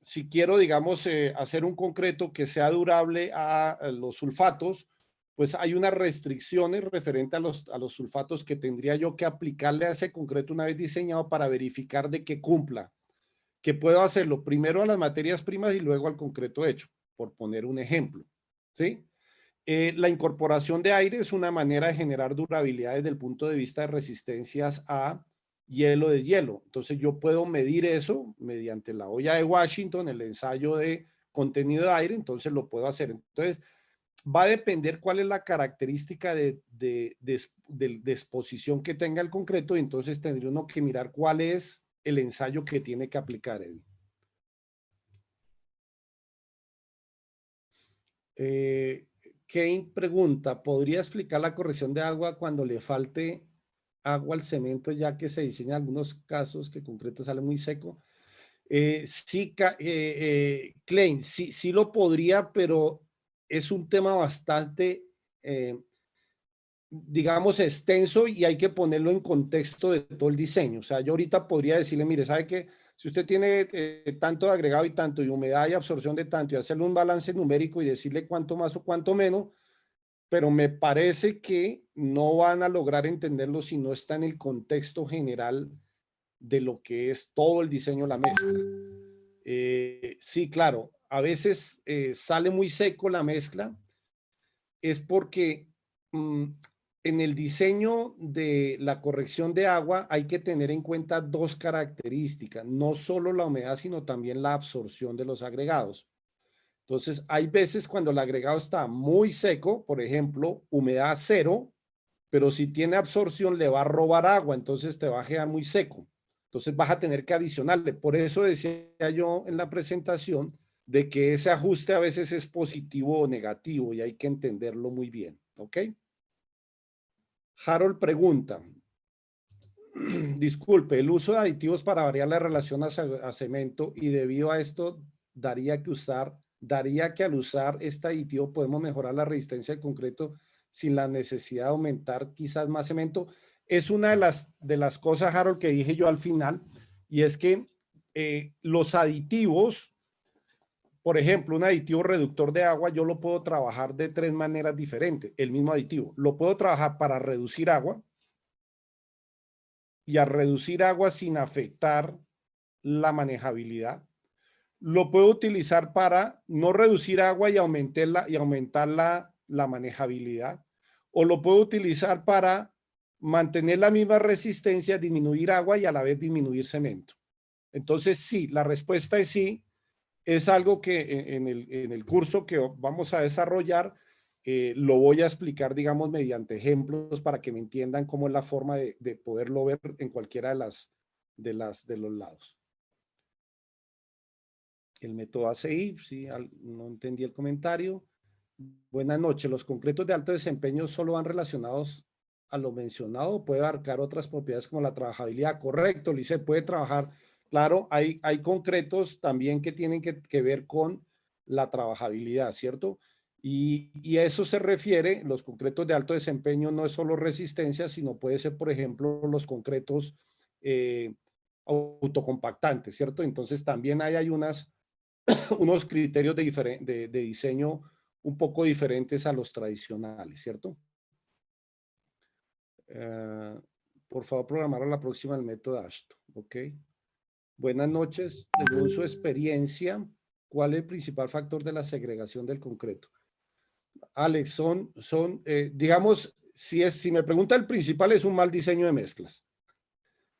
si quiero, digamos, hacer un concreto que sea durable a los sulfatos, pues hay unas restricciones referentes a los sulfatos que tendría yo que aplicarle a ese concreto una vez diseñado para verificar de que cumpla, que puedo hacerlo primero a las materias primas y luego al concreto hecho, por poner un ejemplo, ¿sí? La incorporación de aire es una manera de generar durabilidad desde el punto de vista de resistencias a hielo de hielo. Entonces yo puedo medir eso mediante la olla de Washington, el ensayo de contenido de aire, entonces lo puedo hacer. Entonces va a depender cuál es la característica de exposición que tenga el concreto y entonces tendría uno que mirar cuál es el ensayo que tiene que aplicar. Kane pregunta, ¿podría explicar la corrección de agua cuando le falte agua al cemento, ya que se diseñan algunos casos que el concreto sale muy seco? Sí, Klein, sí, sí lo podría, pero es un tema bastante, digamos, extenso y hay que ponerlo en contexto de todo el diseño. O sea, yo ahorita podría decirle, mire, ¿sabe qué? Si usted tiene tanto de agregado y tanto, y humedad y absorción de tanto, y hacerle un balance numérico y decirle cuánto más o cuánto menos, pero me parece que no van a lograr entenderlo si no está en el contexto general de lo que es todo el diseño de la mezcla. Sí, claro, a veces sale muy seco la mezcla, es porque en el diseño de la corrección de agua hay que tener en cuenta dos características, no solo la humedad, sino también la absorción de los agregados. Entonces, hay veces cuando el agregado está muy seco, por ejemplo, humedad cero, pero si tiene absorción le va a robar agua, entonces te va a quedar muy seco. Entonces vas a tener que adicionarle. Por eso decía yo en la presentación de que ese ajuste a veces es positivo o negativo y hay que entenderlo muy bien. ¿Ok? Harold pregunta, disculpe, el uso de aditivos para variar la relación a cemento y debido a esto daría que al usar este aditivo podemos mejorar la resistencia del concreto sin la necesidad de aumentar quizás más cemento. Es una de las cosas, Harold, que dije yo al final, y es que los aditivos, por ejemplo, un aditivo reductor de agua, yo lo puedo trabajar de tres maneras diferentes, el mismo aditivo. Lo puedo trabajar para reducir agua y a reducir agua sin afectar la manejabilidad. Lo puedo utilizar para no reducir agua y aumentar la manejabilidad. O lo puedo utilizar para mantener la misma resistencia, disminuir agua y a la vez disminuir cemento. Entonces, sí, la respuesta es sí. Es algo que en el curso que vamos a desarrollar lo voy a explicar, digamos, mediante ejemplos para que me entiendan cómo es la forma de poderlo ver en cualquiera de los lados. El método ACI, sí, no entendí el comentario. Buenas noches. ¿Los concretos de alto desempeño solo van relacionados a lo mencionado o puede abarcar otras propiedades como la trabajabilidad? Correcto, Lice, puede trabajar. Claro, hay concretos también que tienen que ver con la trabajabilidad, ¿cierto? Y a eso se refiere, los concretos de alto desempeño no es solo resistencia, sino puede ser, por ejemplo, los concretos autocompactantes, ¿cierto? Entonces también hay unos criterios de diseño un poco diferentes a los tradicionales, ¿cierto? Por favor, programar a la próxima el método Ashton, ¿ok? Buenas noches. Según su experiencia, ¿cuál es el principal factor de la segregación del concreto? Alex, digamos, si me pregunta el principal, es un mal diseño de mezclas.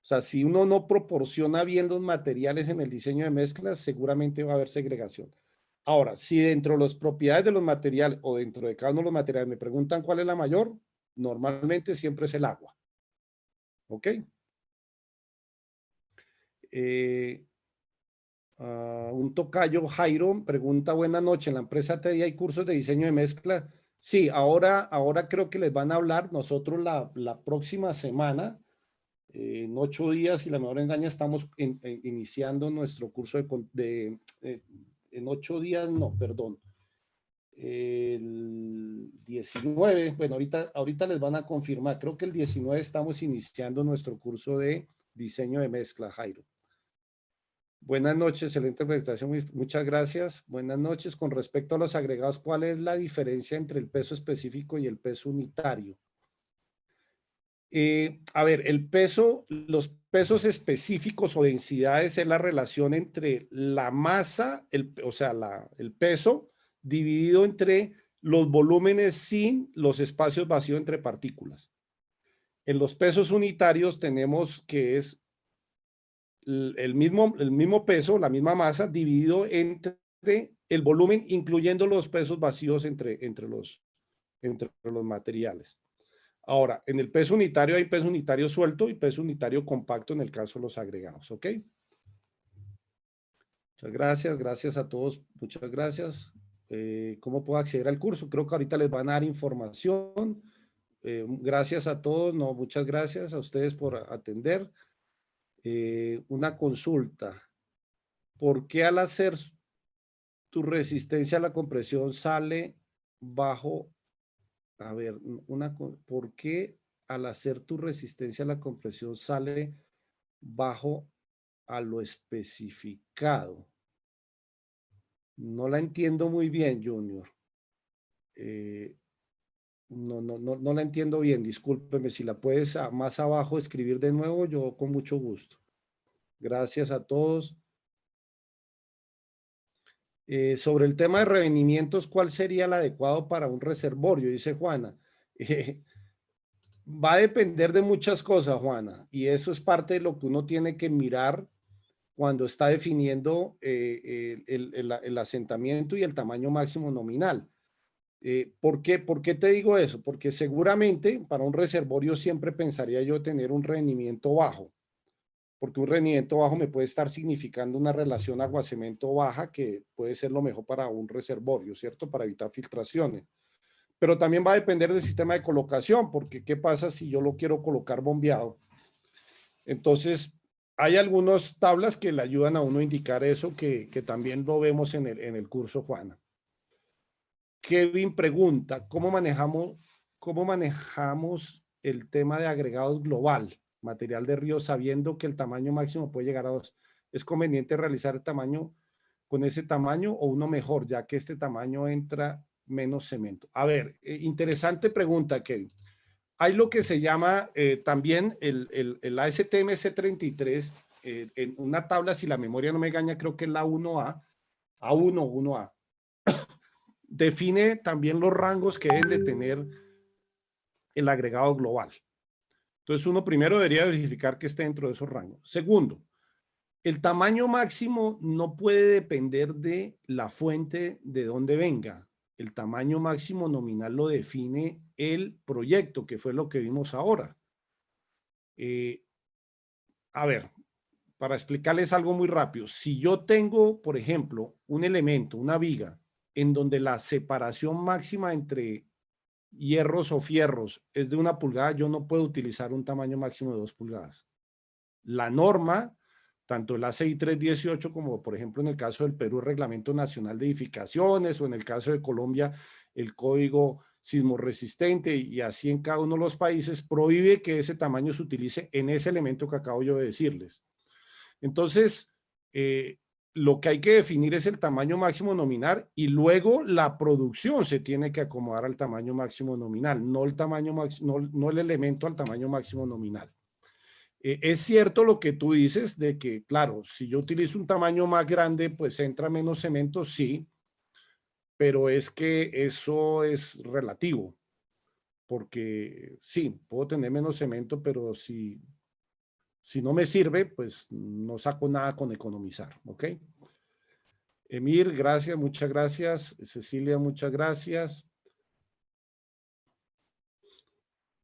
O sea, si uno no proporciona bien los materiales en el diseño de mezclas, seguramente va a haber segregación. Ahora, si dentro de las propiedades de los materiales o dentro de cada uno de los materiales me preguntan cuál es la mayor, normalmente siempre es el agua. ¿Ok? Un tocayo, Jairo, pregunta, buena noche, ¿en la empresa TDI hay cursos de diseño de mezcla? Sí, ahora creo que les van a hablar. Nosotros la próxima semana, en 8 días, si la memoria engaña, estamos iniciando nuestro curso en 8 días, no, perdón, el 19, bueno, ahorita les van a confirmar, creo que el 19 estamos iniciando nuestro curso de diseño de mezcla, Jairo. Buenas noches, excelente presentación, muchas gracias. Buenas noches. Con respecto a los agregados, ¿cuál es la diferencia entre el peso específico y el peso unitario? A ver, los pesos específicos o densidades es la relación entre la masa, o sea, el peso dividido entre los volúmenes sin los espacios vacíos entre partículas. En los pesos unitarios tenemos que es el mismo peso, la misma masa dividido entre el volumen, incluyendo los pesos vacíos entre los materiales. Ahora, en el peso unitario hay peso unitario suelto y peso unitario compacto en el caso de los agregados, ¿ok? Muchas gracias, gracias a todos, muchas gracias. ¿Cómo puedo acceder al curso? Creo que ahorita les van a dar información. Gracias a todos, no, muchas gracias a ustedes por atender. Una consulta. ¿Por qué al hacer tu resistencia a la compresión sale bajo? A ver, ¿por qué al hacer tu resistencia a la compresión sale bajo a lo especificado? No la entiendo muy bien, Junior. No la entiendo bien, discúlpeme. Si la puedes más abajo escribir de nuevo, yo con mucho gusto. Gracias a todos. Sobre el tema de revenimientos, ¿cuál sería el adecuado para un reservorio? Dice Juana. Va a depender de muchas cosas, Juana, y eso es parte de lo que uno tiene que mirar cuando está definiendo el asentamiento y el tamaño máximo nominal. ¿Por qué te digo eso? Porque seguramente para un reservorio siempre pensaría yo tener un rendimiento bajo, porque un rendimiento bajo me puede estar significando una relación agua-cemento baja que puede ser lo mejor para un reservorio, ¿cierto? Para evitar filtraciones. Pero también va a depender del sistema de colocación, porque ¿qué pasa si yo lo quiero colocar bombeado? Entonces, hay algunas tablas que le ayudan a uno a indicar eso, que también lo vemos en el curso, Juana. Kevin pregunta, ¿cómo manejamos el tema de agregados global, material de río, sabiendo que el tamaño máximo puede llegar a 2? es conveniente realizar el tamaño con ese tamaño o uno mejor, ya que este tamaño entra menos cemento. A ver, interesante pregunta, Kevin. Hay lo que se llama también el ASTM C33, en una tabla, si la memoria no me engaña, creo que es la 1A, A1, 1A. Define también los rangos que deben de tener el agregado global. Entonces, uno primero debería verificar que esté dentro de esos rangos. Segundo, el tamaño máximo no puede depender de la fuente de donde venga. El tamaño máximo nominal lo define el proyecto, que fue lo que vimos ahora. A ver, para explicarles algo muy rápido, si yo tengo, por ejemplo, un elemento, una viga, en donde la separación máxima entre hierros o fierros es de 1 pulgada, yo no puedo utilizar un tamaño máximo de 2 pulgadas. La norma, tanto el ACI 318 como por ejemplo en el caso del Perú, el Reglamento Nacional de Edificaciones, o en el caso de Colombia, el Código Sismorresistente, y así en cada uno de los países, prohíbe que ese tamaño se utilice en ese elemento que acabo yo de decirles. Entonces, lo que hay que definir es el tamaño máximo nominal y luego la producción se tiene que acomodar al tamaño máximo nominal, no el tamaño no el elemento al tamaño máximo nominal. Es cierto lo que tú dices de que, claro, si yo utilizo un tamaño más grande, pues entra menos cemento, sí, pero es que eso es relativo, porque sí, puedo tener menos cemento, pero si no me sirve, pues no saco nada con economizar, ¿ok? Emir, gracias, muchas gracias. Cecilia, muchas gracias.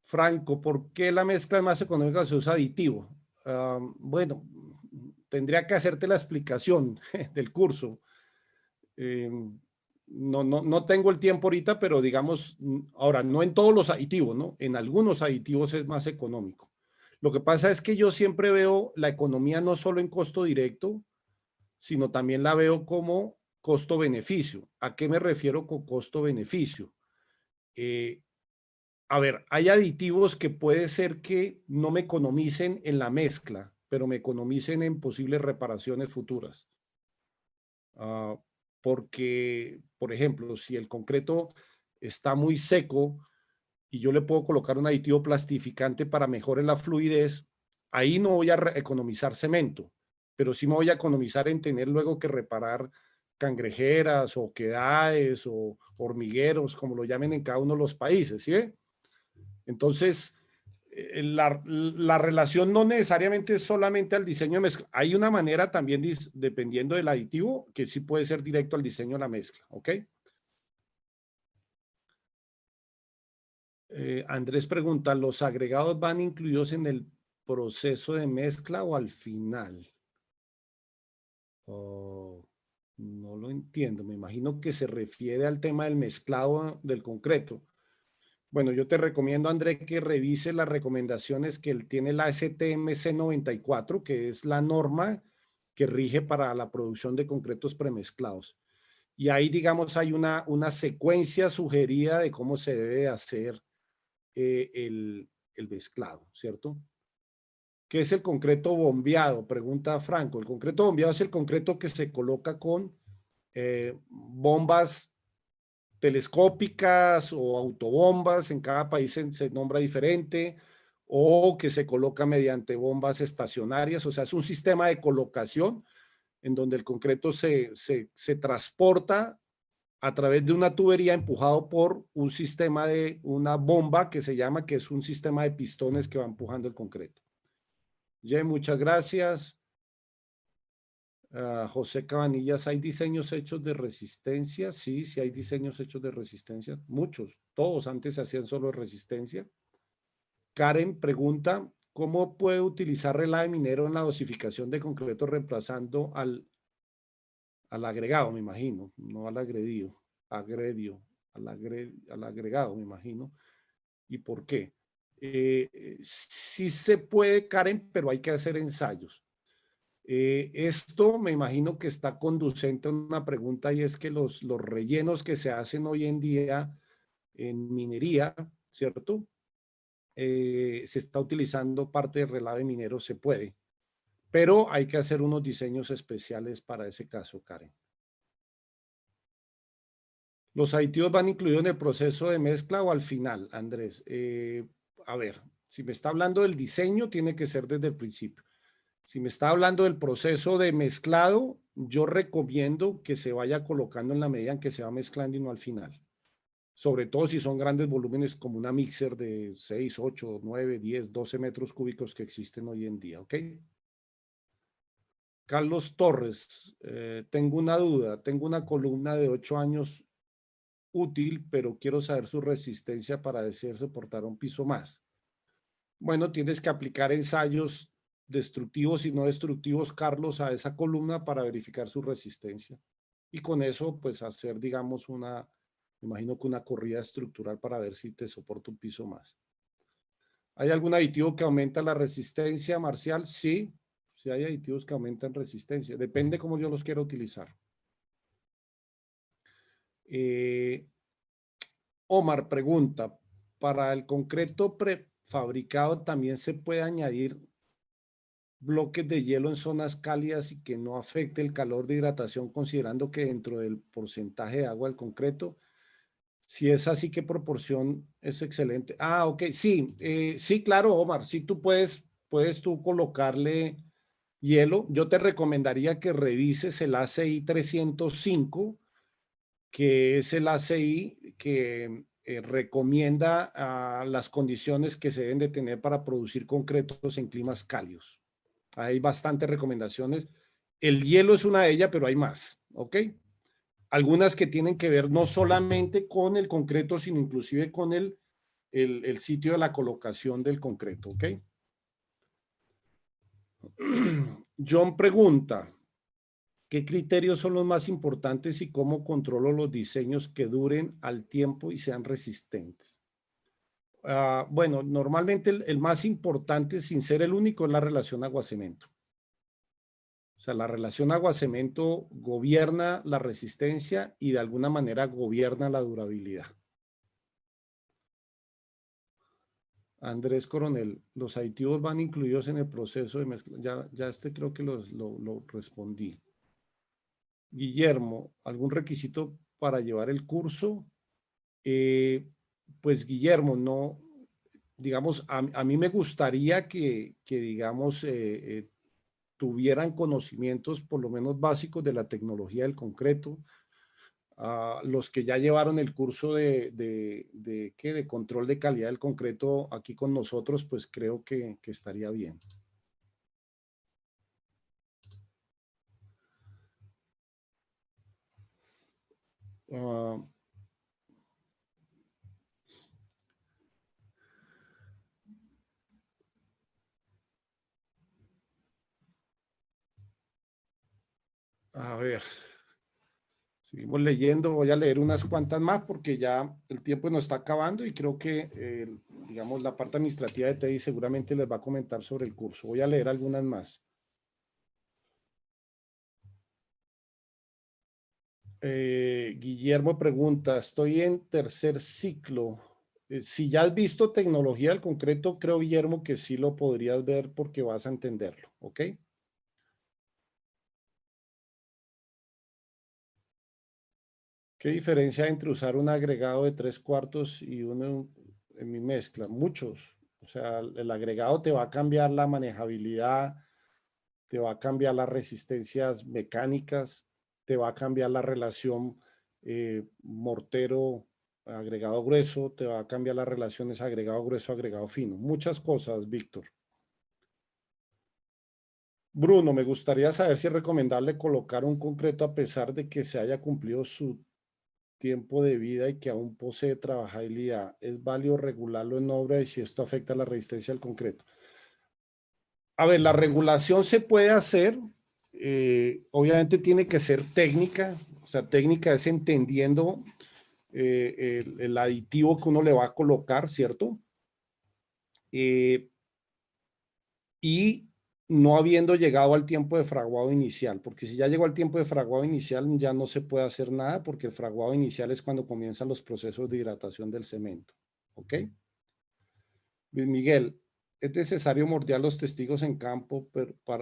Franco, ¿por qué la mezcla es más económica si usa aditivo? Bueno, tendría que hacerte la explicación del curso. No tengo el tiempo ahorita, pero digamos, ahora, no en todos los aditivos, ¿no? En algunos aditivos es más económico. Lo que pasa es que yo siempre veo la economía no solo en costo directo, sino también la veo como costo-beneficio. ¿A qué me refiero con costo-beneficio? A ver, hay aditivos que puede ser que no me economicen en la mezcla, pero me economicen en posibles reparaciones futuras. Porque, por ejemplo, si el concreto está muy seco y yo le puedo colocar un aditivo plastificante para mejorar la fluidez, ahí no voy a economizar cemento, pero sí me voy a economizar en tener luego que reparar cangrejeras o quedades o hormigueros, como lo llamen en cada uno de los países, ¿sí? Entonces, la relación no necesariamente es solamente al diseño de mezcla. Hay una manera también, dependiendo del aditivo, que sí puede ser directo al diseño de la mezcla, ¿ok? Andrés pregunta, ¿los agregados van incluidos en el proceso de mezcla o al final? Oh, no lo entiendo. Me imagino que se refiere al tema del mezclado del concreto. Bueno, yo te recomiendo, André, que revise las recomendaciones que él tiene la STMC 94, que es la norma que rige para la producción de concretos premezclados. Y ahí, digamos, hay una secuencia sugerida de cómo se debe hacer el mezclado, ¿cierto? ¿Qué es el concreto bombeado? Pregunta Franco. El concreto bombeado es el concreto que se coloca con bombas telescópicas o autobombas, en cada país se nombra diferente, o que se coloca mediante bombas estacionarias, o sea, es un sistema de colocación en donde el concreto se transporta a través de una tubería empujado por un sistema de una bomba que se llama, que es un sistema de pistones que va empujando el concreto. Jay, muchas gracias. José Cabanillas, ¿hay diseños hechos de resistencia? Sí, sí hay diseños hechos de resistencia. Muchos, todos antes se hacían solo de resistencia. Karen pregunta, ¿cómo puede utilizar relave minero en la dosificación de concreto reemplazando al agregado, me imagino, no al agredido, al agregado, me imagino? ¿Y por qué? Sí se puede, Karen, pero hay que hacer ensayos. Esto me imagino que está conducente a una pregunta, y es que los rellenos que se hacen hoy en día en minería, ¿cierto? Se está utilizando parte del relave minero, se puede, pero hay que hacer unos diseños especiales para ese caso, Karen. ¿Los aditivos van incluidos en el proceso de mezcla o al final, Andrés? A ver, si me está hablando del diseño, tiene que ser desde el principio. Si me está hablando del proceso de mezclado, yo recomiendo que se vaya colocando en la medida en que se va mezclando y no al final. Sobre todo si son grandes volúmenes como una mixer de 6, 8, 9, 10, 12 metros cúbicos que existen hoy en día, ¿ok? Carlos Torres, tengo una duda. Tengo una columna de 8 años útil, pero quiero saber su resistencia para desear soportar un piso más. Bueno, tienes que aplicar ensayos destructivos y no destructivos, Carlos, a esa columna para verificar su resistencia. Y con eso, pues hacer, digamos, me imagino que una corrida estructural para ver si te soporta un piso más. ¿Hay algún aditivo que aumenta la resistencia, Marcial? Sí, sí hay aditivos que aumentan resistencia. Depende cómo yo los quiero utilizar. Omar pregunta, ¿para el concreto prefabricado también se puede añadir bloques de hielo en zonas cálidas y que no afecte el calor de hidratación, considerando que dentro del porcentaje de agua del concreto, si es así, ¿qué proporción es excelente? Ah, ok, sí, sí, claro, Omar, sí tú puedes tú colocarle hielo. Yo te recomendaría que revises el ACI 305, que es el ACI que recomienda las condiciones que se deben de tener para producir concretos en climas cálidos. Hay bastantes recomendaciones. El hielo es una de ellas, pero hay más, ¿ok? Algunas que tienen que ver no solamente con el concreto, sino inclusive con el sitio de la colocación del concreto, ¿ok? John pregunta, ¿qué criterios son los más importantes y cómo controlo los diseños que duren al tiempo y sean resistentes? Bueno, normalmente el más importante, sin ser el único, es la relación agua-cemento. O sea, la relación agua-cemento gobierna la resistencia y de alguna manera gobierna la durabilidad. Andrés Coronel, ¿los aditivos van incluidos en el proceso de mezcla? Ya creo que lo respondí. Guillermo, ¿algún requisito para llevar el curso? Pues Guillermo, no, digamos, a mí me gustaría que digamos, tuvieran conocimientos por lo menos básicos de la tecnología del concreto. Los que ya llevaron el curso de control de calidad del concreto aquí con nosotros, pues creo que estaría bien. Uh, a ver, seguimos leyendo, voy a leer unas cuantas más porque ya el tiempo nos está acabando y creo que, digamos, la parte administrativa de TI seguramente les va a comentar sobre el curso. Voy a leer algunas más. Guillermo pregunta, estoy en tercer ciclo. Si ya has visto tecnología del concreto, creo, Guillermo, que sí lo podrías ver porque vas a entenderlo, ¿ok? ¿Qué diferencia hay entre usar un agregado de 3/4 y uno en mi mezcla? Muchos. O sea, el agregado te va a cambiar la manejabilidad, te va a cambiar las resistencias mecánicas, te va a cambiar la relación mortero agregado grueso, te va a cambiar las relaciones agregado grueso, agregado fino. Muchas cosas, Víctor. Bruno, me gustaría saber si es recomendable colocar un concreto a pesar de que se haya cumplido su tiempo de vida y que aún posee trabajabilidad. ¿Es válido regularlo en obra y si esto afecta la resistencia al concreto? A ver, la regulación se puede hacer, obviamente tiene que ser técnica, o sea, técnica es entendiendo el aditivo que uno le va a colocar, ¿cierto? Y no habiendo llegado al tiempo de fraguado inicial, porque si ya llegó al tiempo de fraguado inicial ya no se puede hacer nada porque el fraguado inicial es cuando comienzan los procesos de hidratación del cemento, ¿ok? Luis Miguel, es necesario moldear los testigos en campo,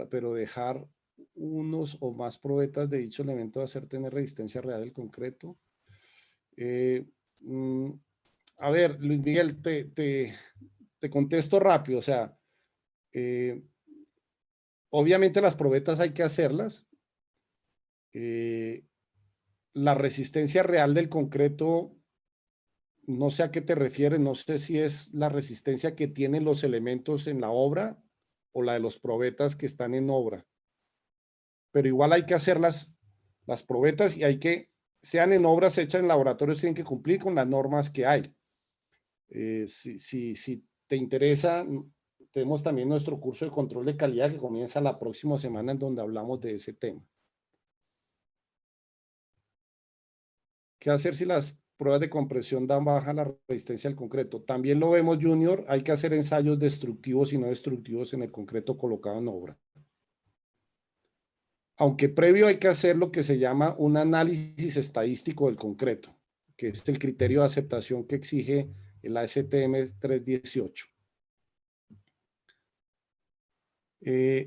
pero dejar unos o más probetas de dicho elemento de hacer tener resistencia real del concreto. Eh, mm, a ver, Luis Miguel, te contesto rápido. O sea, eh, obviamente las probetas hay que hacerlas. La resistencia real del concreto, no sé a qué te refieres, no sé si es la resistencia que tienen los elementos en la obra o la de los probetas que están en obra. Pero igual hay que hacer las probetas y hay que, sean en obras hechas en laboratorios, tienen que cumplir con las normas que hay. Si te interesa, tenemos también nuestro curso de control de calidad que comienza la próxima semana en donde hablamos de ese tema. ¿Qué hacer si las pruebas de compresión dan baja la resistencia al concreto? También lo vemos, Junior, hay que hacer ensayos destructivos y no destructivos en el concreto colocado en obra. Aunque previo hay que hacer lo que se llama un análisis estadístico del concreto, que es el criterio de aceptación que exige el ASTM 318.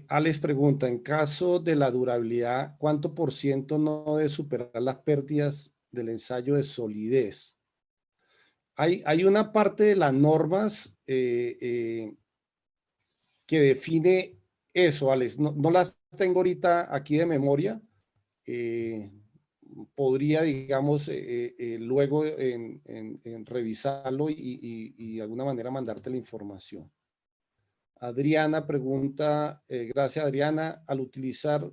Alex pregunta, en caso de la durabilidad, ¿cuánto por ciento no debe superar las pérdidas del ensayo de solidez? Hay una parte de las normas que define eso, Alex. No las tengo ahorita aquí de memoria. Podría, digamos, luego en revisarlo y de alguna manera mandarte la información. Adriana pregunta, gracias Adriana, al utilizar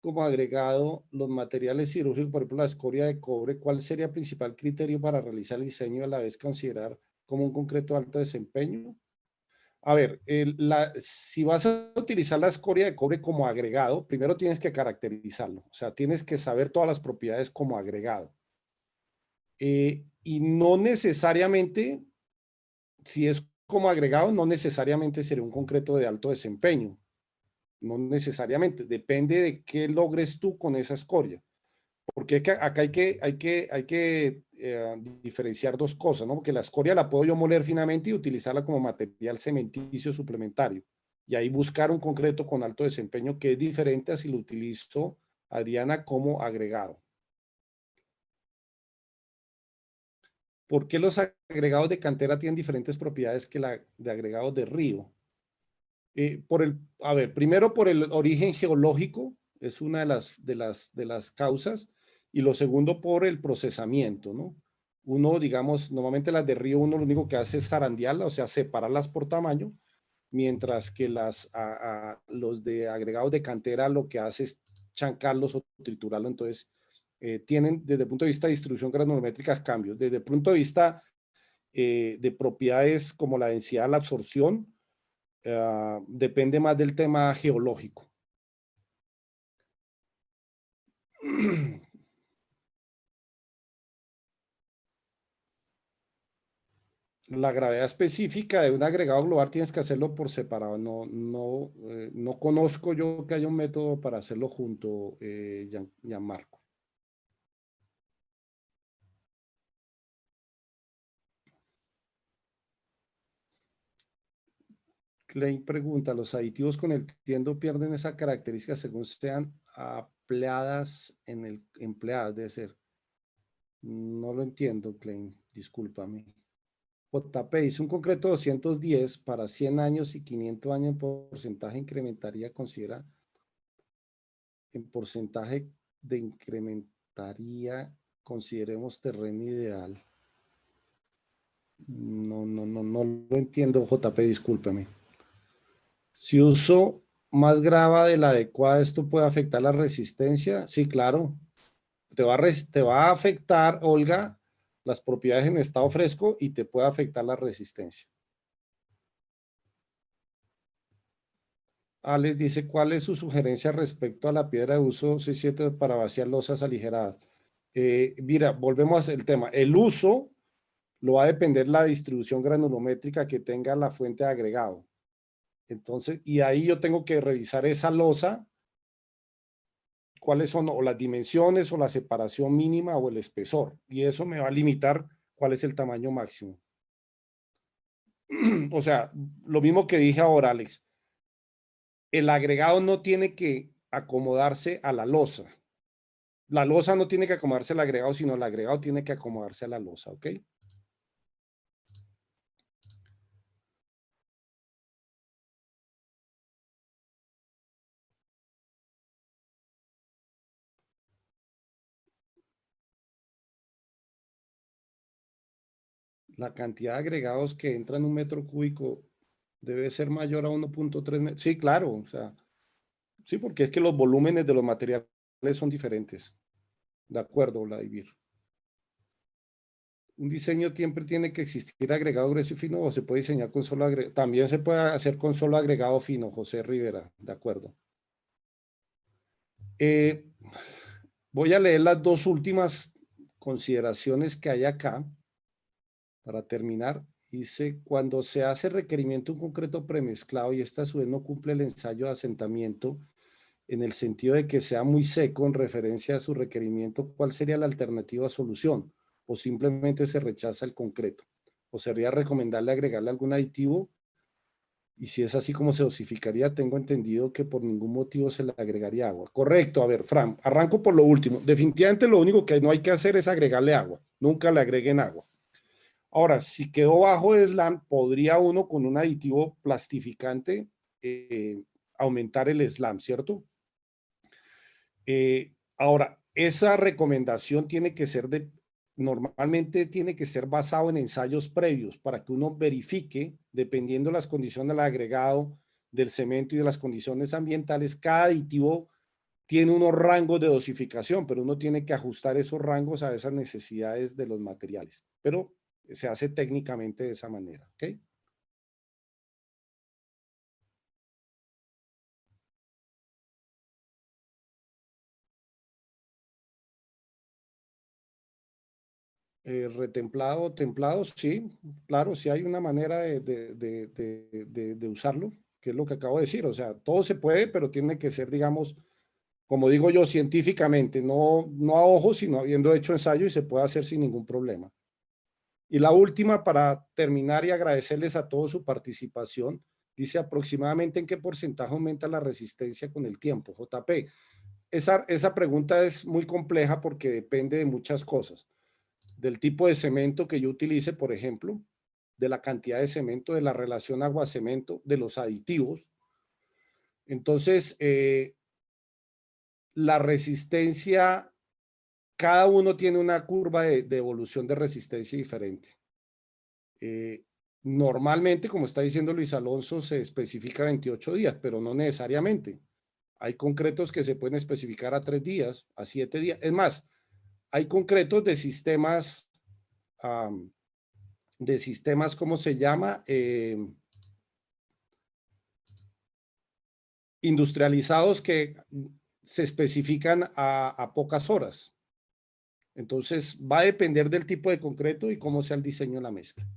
como agregado los materiales quirúrgicos, por ejemplo, la escoria de cobre, ¿cuál sería el principal criterio para realizar el diseño y a la vez considerar como un concreto de alto desempeño? A ver, si vas a utilizar la escoria de cobre como agregado, primero tienes que caracterizarlo, o sea, tienes que saber todas las propiedades como agregado. Y no necesariamente, si es como agregado, no necesariamente sería un concreto de alto desempeño. No necesariamente, depende de qué logres tú con esa escoria. Porque acá hay que diferenciar dos cosas, ¿no? Porque la escoria la puedo yo moler finamente y utilizarla como material cementicio suplementario. Y ahí buscar un concreto con alto desempeño que es diferente a si lo utilizo, Adriana, como agregado. ¿Por qué los agregados de cantera tienen diferentes propiedades que la de agregados de río? A ver, primero por el origen geológico, es una de las causas, y lo segundo por el procesamiento, ¿no? Uno, digamos, normalmente las de río, uno lo único que hace es zarandearlas, o sea, separarlas por tamaño, mientras que los de agregados de cantera lo que hace es chancarlos o triturarlos. Entonces, tienen desde el punto de vista de distribución granulométrica cambios. Desde el punto de vista de propiedades como la densidad, la absorción, depende más del tema geológico. La gravedad específica de un agregado global tienes que hacerlo por separado. No conozco yo que haya un método para hacerlo junto, Gianmarco. Klein pregunta, ¿los aditivos con el tiempo pierden esa característica según sean empleadas, debe ser? No lo entiendo, Klein, discúlpame. JP dice un concreto 210 para 100 años y 500 años en porcentaje incrementaría, considera en porcentaje de incrementaría, consideremos terreno ideal. No lo entiendo, JP, discúlpeme. Si uso más grava de la adecuada, ¿esto puede afectar la resistencia? Sí, claro. Te va a afectar, Olga, las propiedades en estado fresco y te puede afectar la resistencia. Alex dice, ¿cuál es su sugerencia respecto a la piedra de uso 67 para vaciar losas aligeradas? Mira, volvemos al tema. El uso lo va a depender la distribución granulométrica que tenga la fuente de agregado. Entonces, y ahí yo tengo que revisar esa losa, cuáles son o las dimensiones o la separación mínima o el espesor. Y eso me va a limitar cuál es el tamaño máximo. O sea, lo mismo que dije ahora, Alex, el agregado no tiene que acomodarse a la losa. La losa no tiene que acomodarse al agregado, sino el agregado tiene que acomodarse a la losa, ¿ok? La cantidad de agregados que entra en un metro cúbico debe ser mayor a 1.3 metros. Sí, claro, o sea, sí, porque es que los volúmenes de los materiales son diferentes. De acuerdo, Vladimir. Un diseño siempre tiene que existir agregado grueso y fino o se puede diseñar con solo agregado. También se puede hacer con solo agregado fino, José Rivera. De acuerdo. Eh, Voy a leer las dos últimas consideraciones que hay acá para terminar. Dice, cuando se hace requerimiento de un concreto premezclado y esta a su vez no cumple el ensayo de asentamiento en el sentido de que sea muy seco en referencia a su requerimiento, ¿cuál sería la alternativa a solución? ¿O simplemente se rechaza el concreto? ¿O sería recomendable agregarle algún aditivo? Y si es así como se dosificaría, tengo entendido que por ningún motivo se le agregaría agua. Correcto, a ver, Fran, arranco por lo último. Definitivamente lo único que no hay que hacer es agregarle agua. Nunca le agreguen agua. Ahora, si quedó bajo de slam, podría uno con un aditivo plastificante aumentar el slam, ¿cierto? Ahora, esa recomendación tiene que ser normalmente tiene que ser basado en ensayos previos para que uno verifique, dependiendo de las condiciones del agregado, del cemento y de las condiciones ambientales, cada aditivo tiene unos rangos de dosificación, pero uno tiene que ajustar esos rangos a esas necesidades de los materiales. Pero se hace técnicamente de esa manera, ¿ok? Retemplado, templado, sí, claro, sí hay una manera de usarlo, que es lo que acabo de decir, o sea, todo se puede, pero tiene que ser, digamos, como digo yo, científicamente, no a ojo, sino habiendo hecho ensayo y se puede hacer sin ningún problema. Y la última, para terminar y agradecerles a todos su participación, dice aproximadamente en qué porcentaje aumenta la resistencia con el tiempo, JP. Esa pregunta es muy compleja porque depende de muchas cosas del tipo de cemento que yo utilice, por ejemplo, de la cantidad de cemento, de la relación agua-cemento, de los aditivos. Entonces, la resistencia, cada uno tiene una curva de evolución de resistencia diferente. Normalmente, como está diciendo Luis Alonso, se especifica 28 días, pero no necesariamente. Hay concretos que se pueden especificar a 3 días, a 7 días. Es más, hay concretos de sistemas, ¿cómo se llama? Industrializados que se especifican a pocas horas. Entonces, va a depender del tipo de concreto y cómo sea el diseño de la mezcla.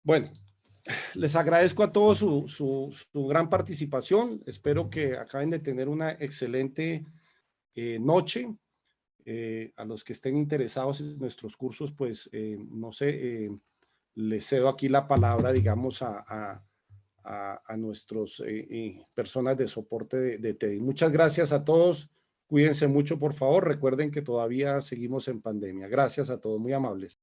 Bueno, les agradezco a todos su gran participación. Espero que acaben de tener una excelente noche. A los que estén interesados en nuestros cursos, pues, no sé, les cedo aquí la palabra, digamos, a nuestros personas de soporte de TEDx. Muchas gracias a todos. Cuídense mucho, por favor. Recuerden que todavía seguimos en pandemia. Gracias a todos, muy amables.